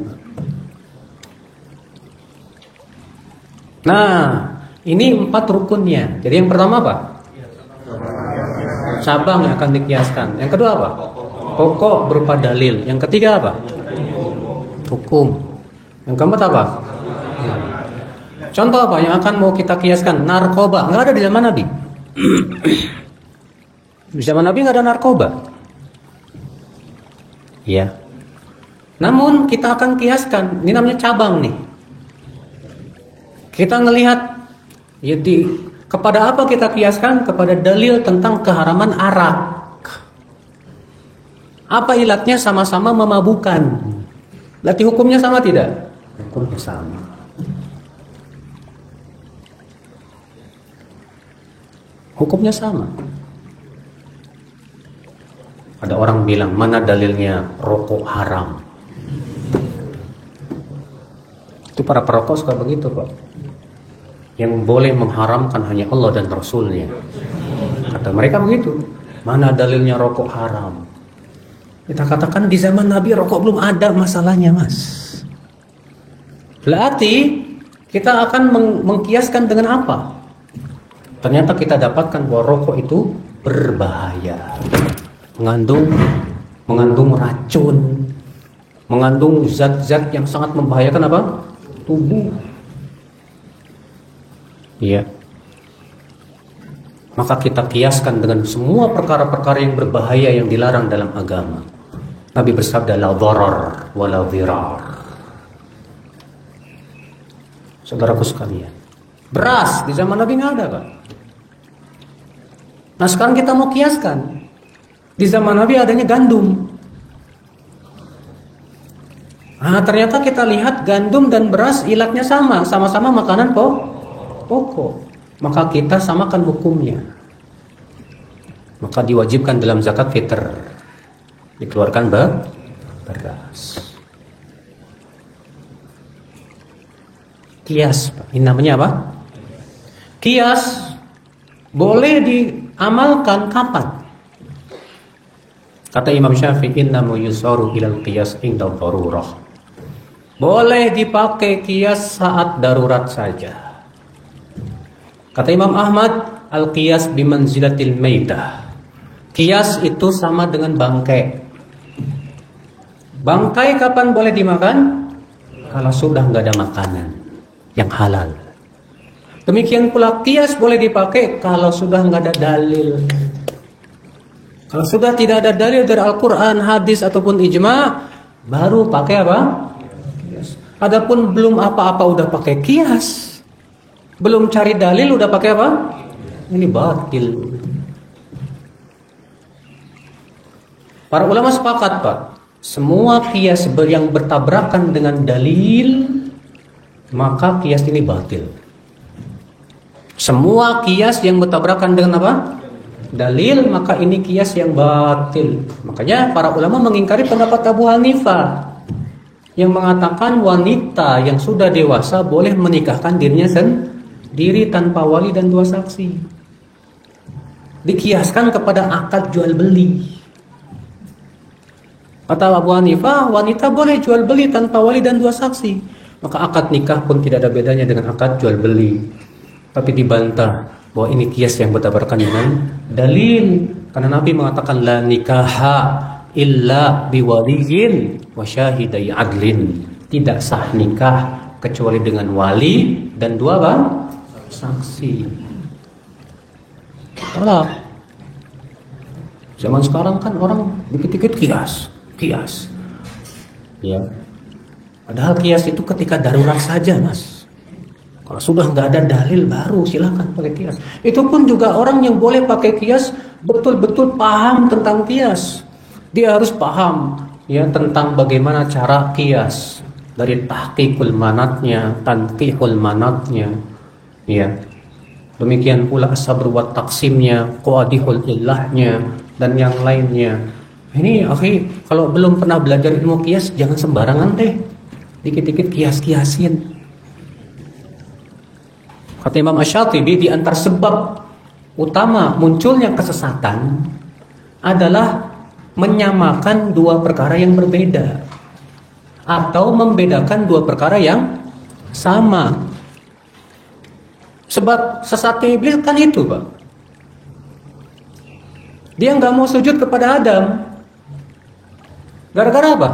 Nah, ini 4 rukunnya. Jadi yang pertama apa? Cabang yang akan dikiaskan. Yang kedua apa? Pokok berupa dalil. Yang ketiga apa? Hukum. Yang keempat apa? Contoh apa yang akan mau kita kiaskan? Narkoba. Nggak ada di zaman Nabi. Di zaman Nabi nggak ada narkoba. Ya. Namun kita akan kiaskan, ini namanya cabang nih. Kita ngelihat jadi kepada apa kita kiaskan? Kepada dalil tentang keharaman arak. Apa ilatnya? Sama-sama memabukkan. Berarti hukumnya sama tidak? Hukumnya sama. Hukumnya sama. Ada orang bilang, mana dalilnya rokok haram? Itu para perokok suka begitu, Pak. Yang boleh mengharamkan hanya Allah dan Rasulnya. Kata mereka begitu. Mana dalilnya rokok haram? Kita katakan di zaman Nabi rokok belum ada masalahnya, Mas. Berarti kita akan mengkiaskan dengan apa? Ternyata kita dapatkan bahwa rokok itu berbahaya. Mengandung racun mengandung zat-zat yang sangat membahayakan apa? Tubuh. Iya. Maka kita kiaskan dengan semua perkara-perkara yang berbahaya yang dilarang dalam agama. Nabi bersabda, la dharar wa la dhirar. Saudaraku sekalian, beras di zaman Nabi nggak ada, Pak. Nah sekarang kita mau kiaskan. Di zaman Nabi adanya gandum. Nah ternyata kita lihat gandum dan beras ilatnya sama, sama-sama makanan pokok. Maka kita samakan hukumnya. Maka diwajibkan dalam zakat fitr dikeluarkan beras. Kias, ini namanya apa? Kias boleh diamalkan kapan? Kata Imam Syafi'i, innamu yusaru ilal qiyas inda darurah. Boleh dipakai kias saat darurat saja. Kata Imam Ahmad, al-qiyas bimanzilatil maitah. Kias itu sama dengan bangkai. Bangkai kapan boleh dimakan? Kalau sudah nggak ada makanan yang halal. Demikian pula kias boleh dipakai kalau sudah nggak ada dalil. Kalau sudah tidak ada dalil dari Al-Quran, hadis ataupun ijma, baru pakai apa? Kias. Adapun belum apa-apa udah pakai kias, belum cari dalil udah pakai apa? Ini batil. Para ulama sepakat, Pak, semua kias yang bertabrakan dengan dalil, maka kias ini batil. Semua kias yang bertabrakan dengan apa? Dalil, maka ini kias yang batil. Makanya para ulama mengingkari pendapat Abu Hanifah yang mengatakan wanita yang sudah dewasa boleh menikahkan dirinya sendiri tanpa wali dan 2 saksi. Dikiaskan kepada akad jual beli. Kata Abu Hanifah, wanita boleh jual beli tanpa wali dan 2 saksi. Maka akad nikah pun tidak ada bedanya dengan akad jual beli. Tapi dibantah bahwa ini kias yang bertabrakan dengan dalil. Karena Nabi mengatakan la nikaha illa biwaliyin wa syahidai adlin. Tidak sah nikah kecuali dengan wali dan 2 apa? Saksi. Tolak. Zaman sekarang kan orang dikit-dikit kias. Ya. Padahal kias itu ketika darurat saja, Mas. Kalau sudah nggak ada dalil baru silakan pakai kias. Itu pun juga orang yang boleh pakai kias betul-betul paham tentang kias. Dia harus paham ya tentang bagaimana cara kias, dari tahqiqul manatnya, tanqihul manatnya, ya. Demikian pula as-sabr wa taqsimnya, qawadihul illahnya dan yang lainnya. Ini akhi, kalau belum pernah belajar ilmu kias jangan sembarangan deh. Dikit-dikit kias-kiasin. Kata Imam Asy-Syatibi, di antara sebab utama munculnya kesesatan adalah menyamakan 2 perkara yang berbeda atau membedakan 2 perkara yang sama. Sebab sesatnya iblis kan itu, Pak. Dia nggak mau sujud kepada Adam. Gara-gara apa?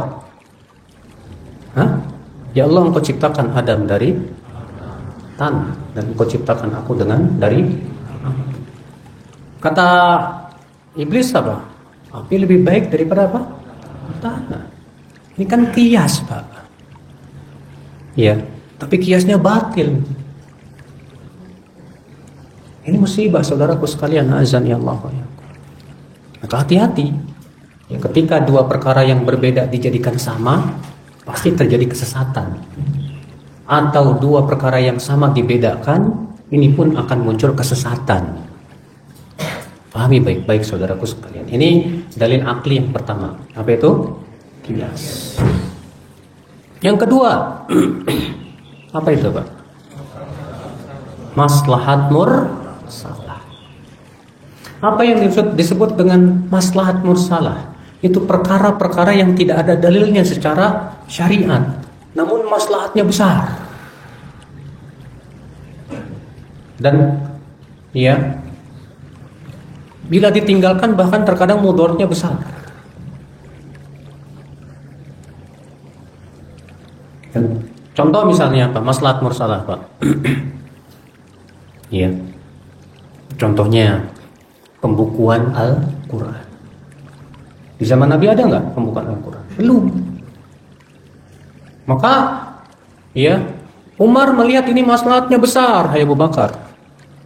Hah? Ya Allah, engkau ciptakan Adam dari tanah dan engkau ciptakan aku dari kata iblis apa? Api lebih baik daripada apa? Tanah. Ini kan kias, Pak. Ya, tapi kiasnya batil. Ini musibah, saudaraku sekalian, azan ya Allah. Maka hati-hati. Ya, ketika 2 perkara yang berbeda dijadikan sama, pasti terjadi kesesatan. Atau 2 perkara yang sama dibedakan, ini pun akan muncul kesesatan. Pahami baik-baik saudaraku sekalian. Ini dalil akli yang pertama. Apa itu? Kias. Yang kedua, apa itu, Pak? Maslahat mursalah. Apa yang disebut dengan maslahat mursalah? Itu perkara-perkara yang tidak ada dalilnya secara syariat, namun maslahatnya besar. Dan ya, bila ditinggalkan bahkan terkadang mudaratnya besar. Contoh misalnya apa? Maslahat mursalah, Pak. Iya. Contohnya pembukuan Al-Quran. Di zaman Nabi ada nggak pembukaan Al-Quran? Belum. Maka, ya, Umar melihat ini maslahatnya besar, hai Abu Bakar.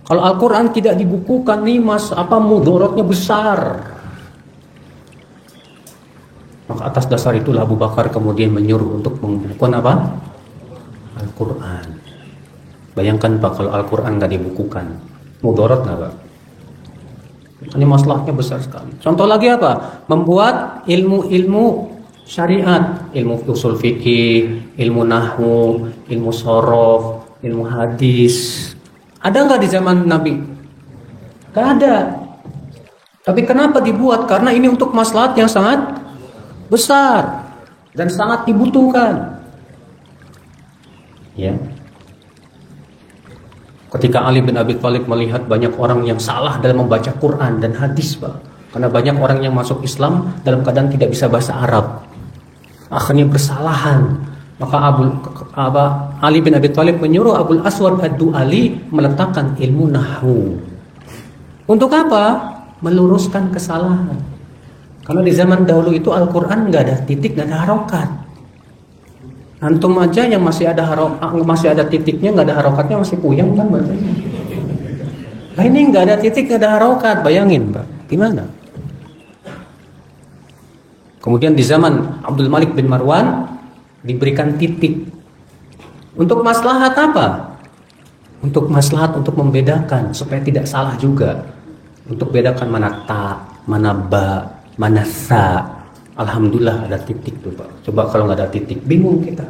Kalau Al-Quran tidak dibukukan nih, mudaratnya besar. Maka atas dasar itulah Abu Bakar kemudian menyuruh untuk membukukan apa? Al-Quran. Bayangkan Pak, kalau Al-Quran nggak dibukukan, mudarat nggak Pak? Ini masalahnya besar sekali. Contoh lagi apa? Membuat ilmu-ilmu syariat, ilmu usul fikih, ilmu nahwu, ilmu sorof, ilmu hadis. Ada nggak di zaman Nabi? Nggak ada. Tapi kenapa dibuat? Karena ini untuk maslahat yang sangat besar dan sangat dibutuhkan. Ya. Ketika Ali bin Abi Thalib melihat banyak orang yang salah dalam membaca Quran dan hadis, Pak. Karena banyak orang yang masuk Islam dalam keadaan tidak bisa bahasa Arab. Akhirnya bersalahan. Maka Ali bin Abi Thalib menyuruh Abul Aswad Ad-Du'ali meletakkan ilmu nahwu. Untuk apa? Meluruskan kesalahan. Karena di zaman dahulu itu Al-Quran nggak ada titik, nggak ada harokat. Antum aja yang masih ada titiknya, nggak ada harokatnya, masih puyeng kan bacanya. Nah ini nggak ada titik, nggak ada harokat, bayangin Pak, gimana? Kemudian di zaman Abdul Malik bin Marwan diberikan titik. Untuk maslahat apa? Untuk maslahat untuk membedakan supaya tidak salah juga. Untuk bedakan mana ta, mana ba, mana sa. Alhamdulillah ada titik tuh Pak. Coba kalau nggak ada titik, bingung kita.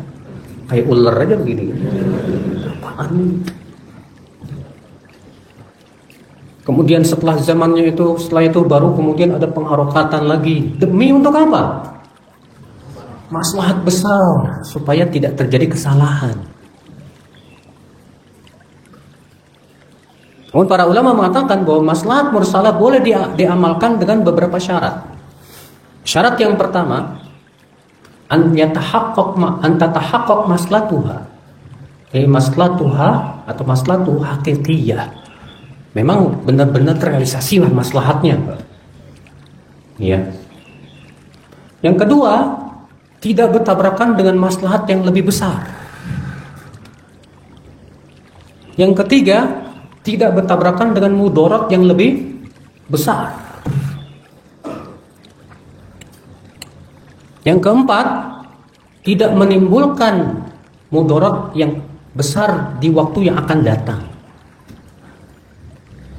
Kayak ular aja begini. Apaan? Kemudian setelah itu baru kemudian ada pengharokatan lagi. Demi untuk apa? Maslahat besar supaya tidak terjadi kesalahan. Namun para ulama mengatakan bahwa maslahat mursalah boleh diamalkan dengan beberapa syarat. Syarat yang pertama, an tatahaqqaq maslatuha. Maslatuha atau maslatu haqiqiyah. Memang benar-benar terrealisasi lah maslahatnya, Pak. Ya. Yang kedua, tidak bertabrakan dengan maslahat yang lebih besar. Yang ketiga, tidak bertabrakan dengan mudarat yang lebih besar. Yang keempat, tidak menimbulkan mudarat yang besar di waktu yang akan datang.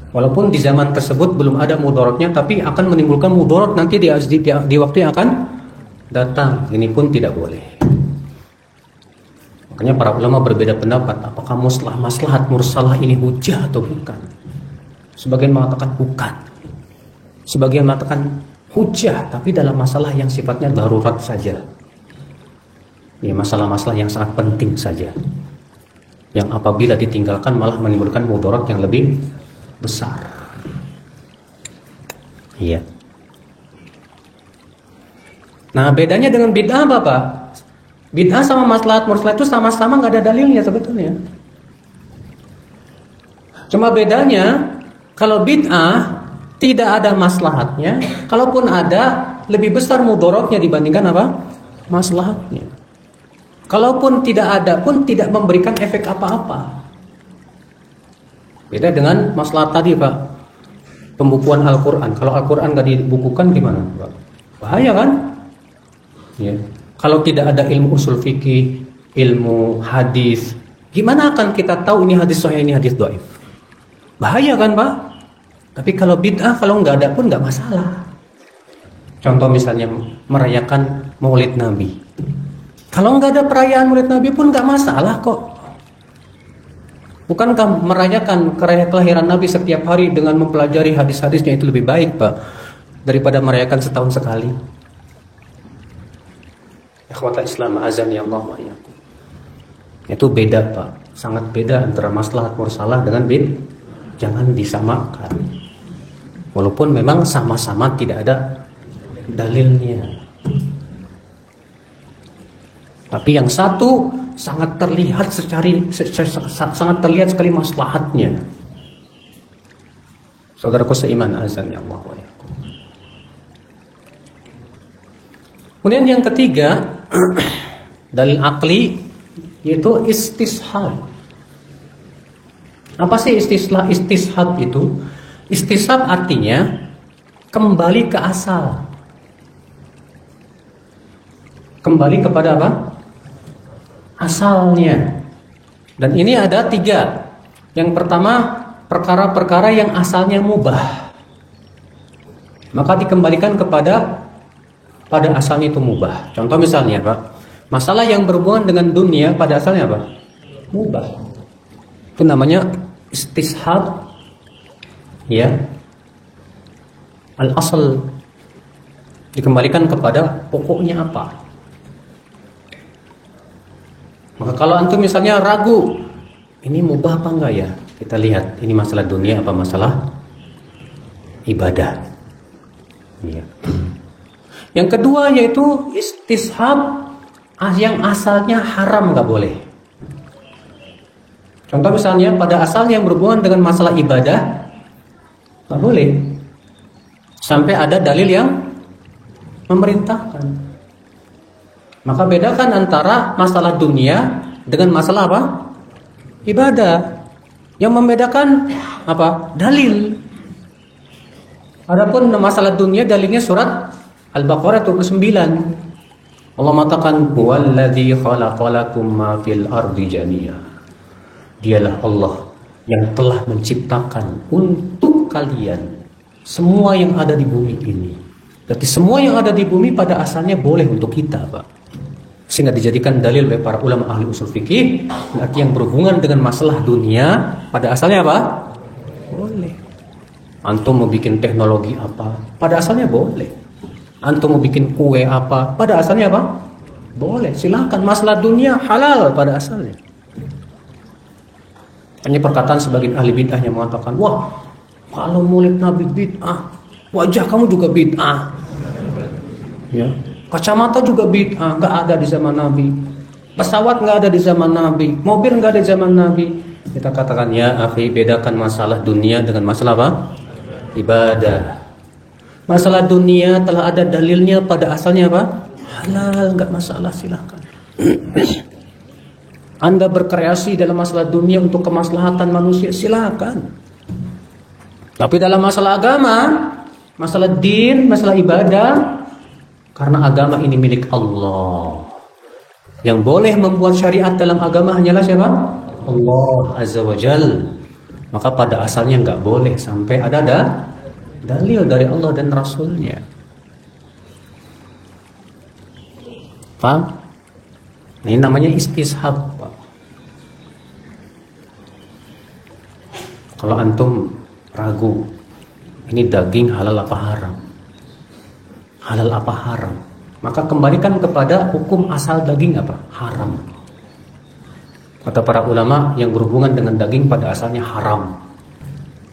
Walaupun di zaman tersebut belum ada mudaratnya, tapi akan menimbulkan mudarat nanti di waktu yang akan datang. Ini pun tidak boleh. Makanya para ulama berbeda pendapat, apakah maslahat mursalah ini hujah atau bukan. Sebagian mengatakan bukan. Sebagian mengatakan hujah, tapi dalam masalah yang sifatnya darurat saja. Ya, masalah-masalah yang sangat penting saja. Yang apabila ditinggalkan malah menimbulkan mudarat yang lebih besar. Iya. Nah, bedanya dengan bid'ah apa, Pak? Bid'ah sama maslahat mursalah itu sama-sama nggak ada dalilnya sebetulnya. Cuma bedanya kalau bid'ah tidak ada maslahatnya, kalaupun ada lebih besar mudaratnya dibandingkan apa? Maslahatnya. Kalaupun tidak ada pun tidak memberikan efek apa-apa. Beda dengan maslahat tadi, Pak. Pembukuan Al-Quran. Kalau Al-Quran nggak dibukukan gimana, Pak? Bahaya kan? Ya. Kalau tidak ada ilmu usul fikih, ilmu hadis, gimana akan kita tahu ini hadis sahih, ini hadis dhaif? Bahaya kan, Pak? Tapi kalau bid'ah, kalau nggak ada pun nggak masalah. Contoh misalnya merayakan Maulid Nabi. Kalau nggak ada perayaan Maulid Nabi pun nggak masalah kok. Bukankah merayakan kelahiran Nabi setiap hari dengan mempelajari hadis-hadisnya itu lebih baik, Pak, daripada merayakan setahun sekali? Ikhwatal Islam, azan ya Allah wa iyyakum. Itu beda, Pak. Sangat beda antara maslahat mursalah dengan jangan disamakan. Walaupun memang sama-sama tidak ada dalilnya. Tapi yang satu sangat terlihat sangat terlihat sekali maslahatnya. Saudaraku seiman, azan ya Allah wa iyyakum. Kemudian yang ketiga, dalil akli, yaitu istishab. Apa sih istishab itu? Istishab artinya kembali ke asal. Kembali kepada apa? Asalnya. Dan ini ada 3. Yang pertama, perkara-perkara yang asalnya mubah, maka dikembalikan pada asalnya itu mubah. Contoh misalnya Pak, masalah yang berhubungan dengan dunia pada asalnya apa? Mubah. Itu namanya istishab, ya, al-asal, dikembalikan kepada pokoknya apa. Maka kalau antum misalnya ragu, ini mubah apa enggak ya? Kita lihat, ini masalah dunia apa masalah ibadah. Ya. Yang kedua yaitu istishab yang asalnya haram, nggak boleh. Contoh misalnya pada asalnya yang berhubungan dengan masalah ibadah, nggak boleh. Sampai ada dalil yang memerintahkan. Maka bedakan antara masalah dunia dengan masalah apa? Ibadah. Yang membedakan apa? Dalil. Adapun masalah dunia dalilnya surat Al-Baqarah 29. Allah mengatakan huwallazi khalaqalakum ma fil ardi jami'a. Dialah Allah yang telah menciptakan untuk kalian semua yang ada di bumi ini. Berarti semua yang ada di bumi pada asalnya boleh untuk kita, Pak. Sehingga dijadikan dalil oleh para ulama ahli usul fikih, berarti yang berhubungan dengan masalah dunia pada asalnya apa? Boleh. Antum mau bikin teknologi apa? Pada asalnya boleh. Antum mau bikin kue apa? Pada asalnya apa? Boleh, silakan. Masalah dunia halal pada asalnya. Hanya perkataan sebagian ahli bid'ah yang mengatakan, wah, kalau maulid Nabi bid'ah, wajah kamu juga bid'ah. Ya. Kacamata juga bid'ah, nggak ada di zaman Nabi. Pesawat nggak ada di zaman Nabi. Mobil nggak ada di zaman Nabi. Kita katakan, ya akhi, bedakan masalah dunia dengan masalah apa? Ibadah. Masalah dunia telah ada dalilnya pada asalnya apa? Halal, nggak masalah, silakan. Anda berkreasi dalam masalah dunia untuk kemaslahatan manusia, silakan. Tapi dalam masalah agama, masalah din, masalah ibadah, karena agama ini milik Allah. Yang boleh membuat syariat dalam agama hanyalah siapa? Allah Azza wa Jal. Maka pada asalnya nggak boleh sampai ada dalil dari Allah dan Rasulnya. Paham? Ini namanya istishab, Pak. Kalau antum ragu, ini daging halal apa haram? Halal apa haram? Maka kembalikan kepada hukum asal daging apa? Haram. Kata para ulama, yang berhubungan dengan daging pada asalnya haram.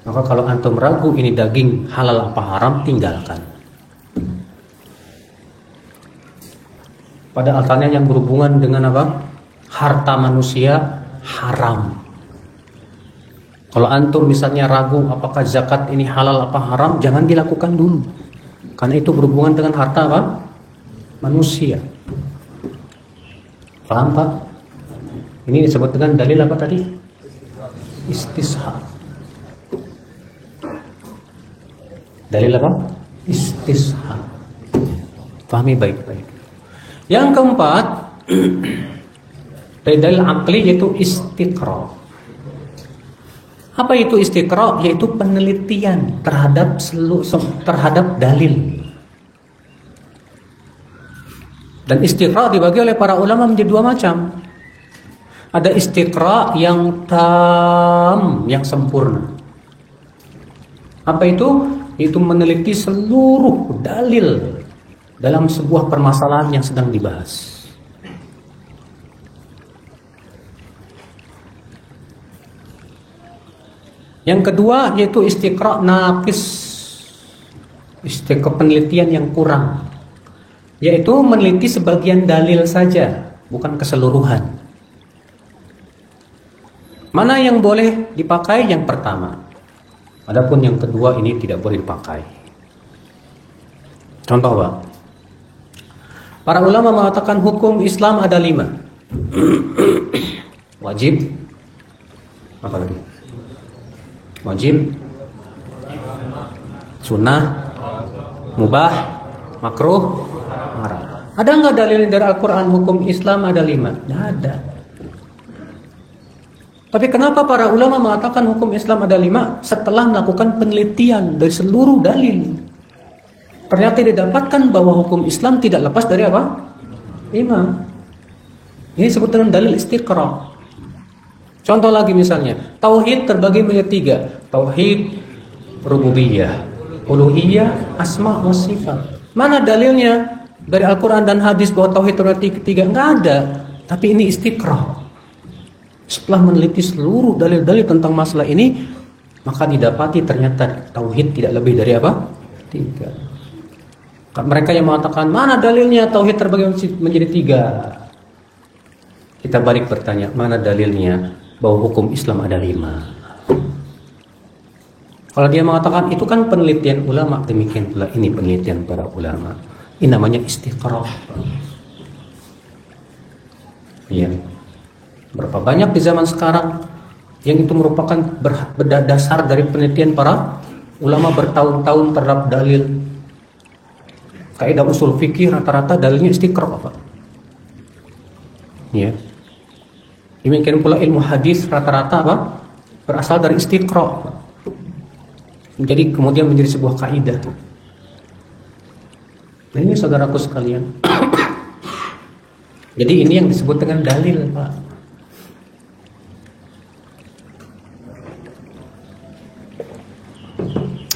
Maka kalau antum ragu ini daging halal apa haram, tinggalkan. Pada asalnya yang berhubungan dengan apa? Harta manusia, haram. Kalau antum misalnya ragu apakah zakat ini halal apa haram, jangan dilakukan dulu. Karena itu berhubungan dengan harta apa? Manusia. Paham, Pak? Ini disebut dengan dalil apa tadi? Istishab. Dalil apa? Istishab. Pahami baik-baik. Yang keempat, dalil akli yaitu istiqra. Apa itu istiqra? Yaitu penelitian terhadap dalil. Dan istiqra dibagi oleh para ulama menjadi dua macam. Ada istiqra yang tam, yang sempurna. Apa itu? Itu meneliti seluruh dalil dalam sebuah permasalahan yang sedang dibahas. Yang kedua yaitu istiqra naqis, istiqra penelitian yang kurang, yaitu meneliti sebagian dalil saja, bukan keseluruhan. Mana yang boleh dipakai? Yang pertama. Adapun yang kedua ini tidak boleh dipakai. Contoh, Pak. Para ulama mengatakan hukum Islam ada 5. Wajib. Apa lagi? Wajib, sunnah, mubah, makruh, haram. Ada nggak dalil dari Al-Quran hukum Islam ada 5? Tidak ada. Tapi kenapa para ulama mengatakan hukum Islam ada 5 setelah melakukan penelitian dari seluruh dalil? Ternyata didapatkan bahwa hukum Islam tidak lepas dari apa? 5. Ini disebut dengan dalil istiqra. Contoh lagi misalnya, tauhid terbagi menjadi 3. Tauhid rububiyah, uluhiyah, asma wa sifat. Mana dalilnya dari Al-Quran dan hadis bahwa tauhid terbagi 3? Enggak ada. Tapi ini istiqra. Setelah meneliti seluruh dalil-dalil tentang masalah ini, maka didapati ternyata tauhid tidak lebih dari apa? 3. Mereka yang mengatakan mana dalilnya tauhid terbagi menjadi 3? Kita balik bertanya, mana dalilnya bahwa hukum Islam ada 5? Kalau dia mengatakan itu kan penelitian ulama, demikian pula ini penelitian para ulama. Ini namanya istiqra. Iya. Berapa banyak di zaman sekarang yang itu merupakan berdasar dari penelitian para ulama bertahun-tahun terhadap dalil. Kaidah usul fikih rata-rata dalilnya istiqra, Pak. Ya. Demikian pula ilmu hadis rata-rata apa? Berasal dari istiqra. Jadi kemudian menjadi sebuah kaidah. Nah, ini saudaraku sekalian. Jadi ini yang disebut dengan dalil, Pak.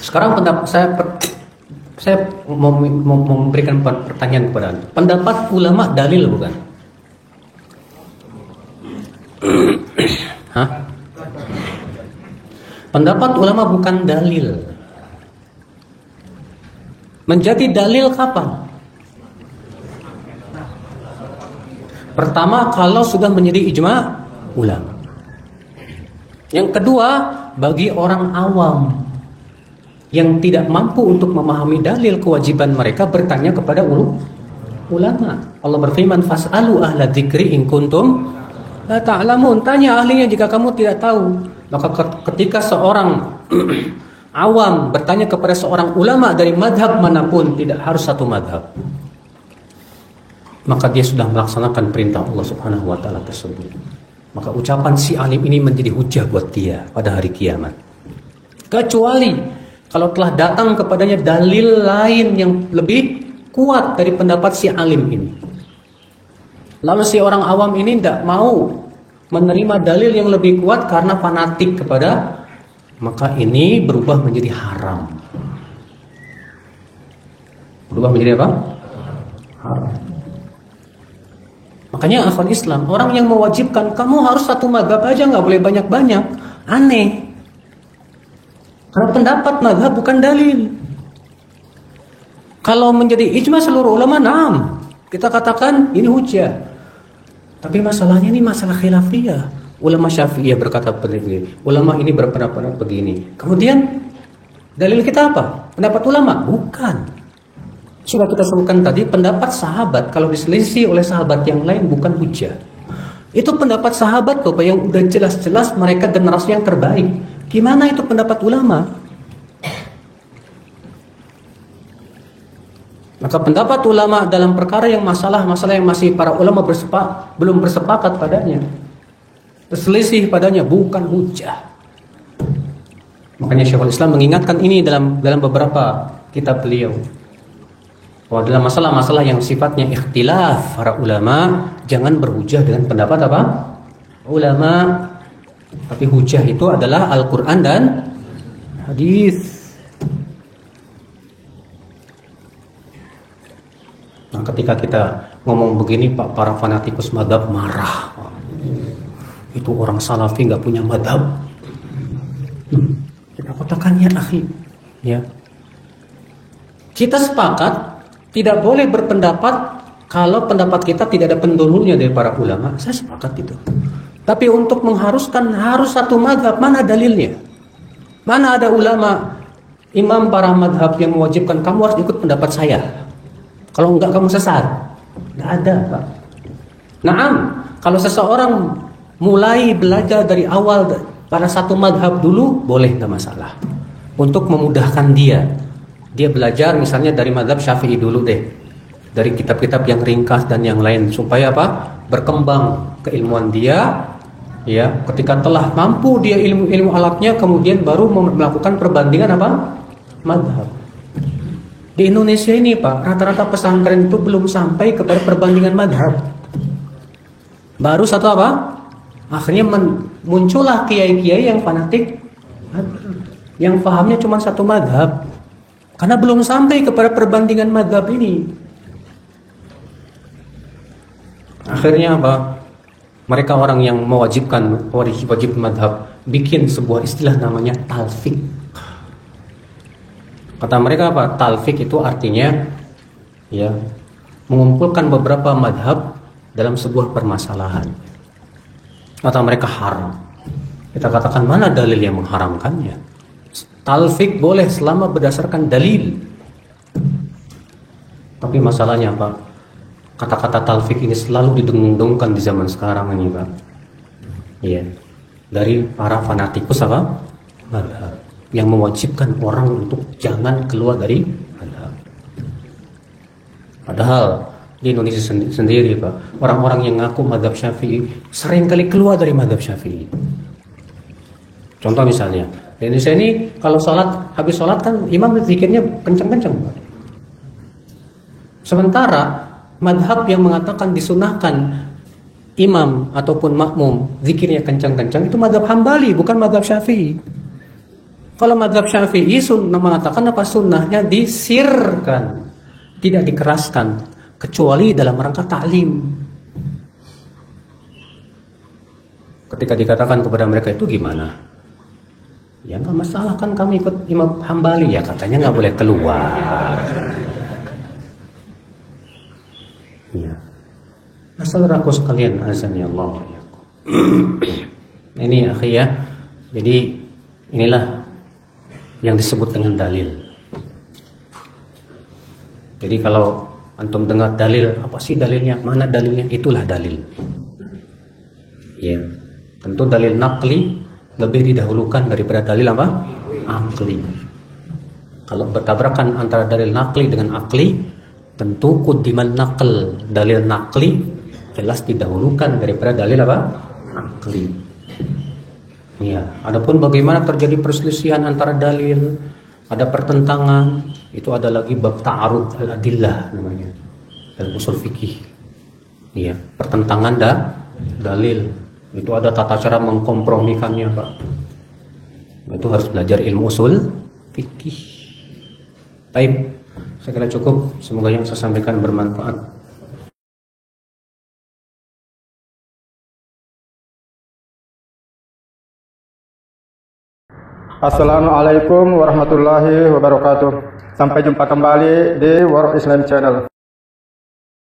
Sekarang pendapat saya mau memberikan pertanyaan kepada Anda. Pendapat ulama dalil bukan? Hah? Pendapat ulama bukan dalil. Menjadi dalil kapan? Pertama, kalau sudah menjadi ijma ulama. Yang kedua, bagi orang awam yang tidak mampu untuk memahami dalil, kewajiban mereka bertanya kepada ulama. Allah berfirman, "Fas'alu ahla dzikri in kuntum la ta'lamun." Tanya ahlinya jika kamu tidak tahu. Maka ketika seorang awam bertanya kepada seorang ulama dari madhab manapun, tidak harus satu madhab, maka dia sudah melaksanakan perintah Allah Subhanahu wa Ta'ala tersebut. Maka ucapan si alim ini menjadi hujah buat dia pada hari kiamat. Kecuali kalau telah datang kepadanya dalil lain yang lebih kuat dari pendapat si alim ini. Lalu si orang awam ini tidak mau menerima dalil yang lebih kuat karena fanatik kepada, maka ini berubah menjadi haram. Berubah menjadi apa? Haram. Makanya akhwat Islam, orang yang mewajibkan kamu harus satu mazhab aja, nggak boleh banyak-banyak, aneh. Karena pendapat mazhab bukan dalil. Kalau menjadi ijma seluruh ulama, naam, kita katakan ini hujah. Tapi masalahnya ini masalah khilafiyah. Ulama Syafi'iyah berkata begini, ulama ini berpendapat begini. Kemudian dalil kita apa? Pendapat ulama? Bukan. Sudah kita sebutkan tadi, pendapat sahabat kalau diselisih oleh sahabat yang lain bukan hujah. Itu pendapat sahabat kok yang udah jelas-jelas mereka generasi yang terbaik. Gimana itu pendapat ulama? Maka pendapat ulama dalam perkara yang masalah-masalah yang masih para ulama belum bersepakat padanya, berselisih padanya, bukan hujah. Makanya Syekhul Islam mengingatkan ini dalam beberapa kitab beliau. Bahwa dalam masalah-masalah yang sifatnya ikhtilaf para ulama, jangan berhujah dengan pendapat apa? Ulama. Tapi hujah itu adalah Al-Quran dan hadis. Nah, ketika kita ngomong begini, Pak, para fanatikus madhab marah. Itu orang salafi nggak punya madhab. Kita katakan ya akhi, ya. Kita sepakat tidak boleh berpendapat kalau pendapat kita tidak ada pendahulunya dari para ulama. Saya sepakat itu. Tapi untuk mengharuskan harus satu madhab, mana dalilnya? Mana ada ulama, imam para madhab yang mewajibkan kamu harus ikut pendapat saya? Kalau enggak kamu sesat. Enggak ada, Pak. Naam, kalau seseorang mulai belajar dari awal pada satu madhab dulu, boleh, nggak masalah. Untuk memudahkan dia belajar misalnya dari madhab Syafi'i dulu deh, dari kitab-kitab yang ringkas dan yang lain, supaya apa? Berkembang keilmuan dia. Ya, ketika telah mampu dia ilmu alatnya, kemudian baru melakukan perbandingan apa? Madhab. Di Indonesia ini, Pak, rata-rata pesantren itu belum sampai kepada perbandingan madhab. Baru satu apa? Akhirnya muncullah kiai-kiai yang fanatik, yang pahamnya cuma satu madhab, karena belum sampai kepada perbandingan madhab ini. Akhirnya apa? Mereka orang yang mewajibkan wajib madhab bikin sebuah istilah namanya talfik. Kata mereka apa? Talfik itu artinya ya mengumpulkan beberapa madhab dalam sebuah permasalahan. Kata mereka haram. Kita katakan mana dalil yang mengharamkannya? Talfik boleh selama berdasarkan dalil. Tapi masalahnya apa? Kata-kata talfik ini selalu didengung-dengungkan di zaman sekarang ini, Pak. Iya. Dari para fanatikus apa? Madhab. Yang mewajibkan orang untuk jangan keluar dari madhab. Padahal di Indonesia sendiri, Pak, orang-orang yang ngaku madhab Syafi'i sering kali keluar dari madhab Syafi'i. Contoh misalnya, di Indonesia ini kalau habis sholat kan imam zikirnya kencang-kencang, Pak. Sementara madhab yang mengatakan disunahkan imam ataupun makmum zikirnya kencang-kencang itu madhab Hambali, bukan madhab Syafi'i. Kalau madhab Syafi'i mengatakan apa? Sunnahnya disirkan, tidak dikeraskan, kecuali dalam rangka ta'lim. Ketika dikatakan kepada mereka itu gimana? Ya nggak masalah, kan kami ikut imam Hambali, ya katanya nggak boleh keluar. Ya. Saudaraku sekalian, azani Allah. Ini akhi ya. Jadi inilah yang disebut dengan dalil. Jadi kalau antum dengar dalil, apa sih dalilnya? Mana dalilnya? Itulah dalil. Ya. Tentu dalil naqli lebih didahulukan daripada dalil apa? Akli. Kalau bertabrakan antara dalil naqli dengan akli, tentu kudiman naql, dalil naqli jelas didahulukan daripada dalil apa? Akli. Ya, adapun bagaimana terjadi perselisihan antara dalil, ada pertentangan, itu ada lagi bab ta'arud al-adillah namanya dalam usul fikih. Ya, pertentangan dalil itu ada tata cara mengkompromikannya, Pak. Itu harus belajar ilmu usul fikih. Baik. Saya kira cukup, semoga yang saya sampaikan bermanfaat. Assalamualaikum warahmatullahi wabarakatuh. Sampai jumpa kembali di World Islam Channel.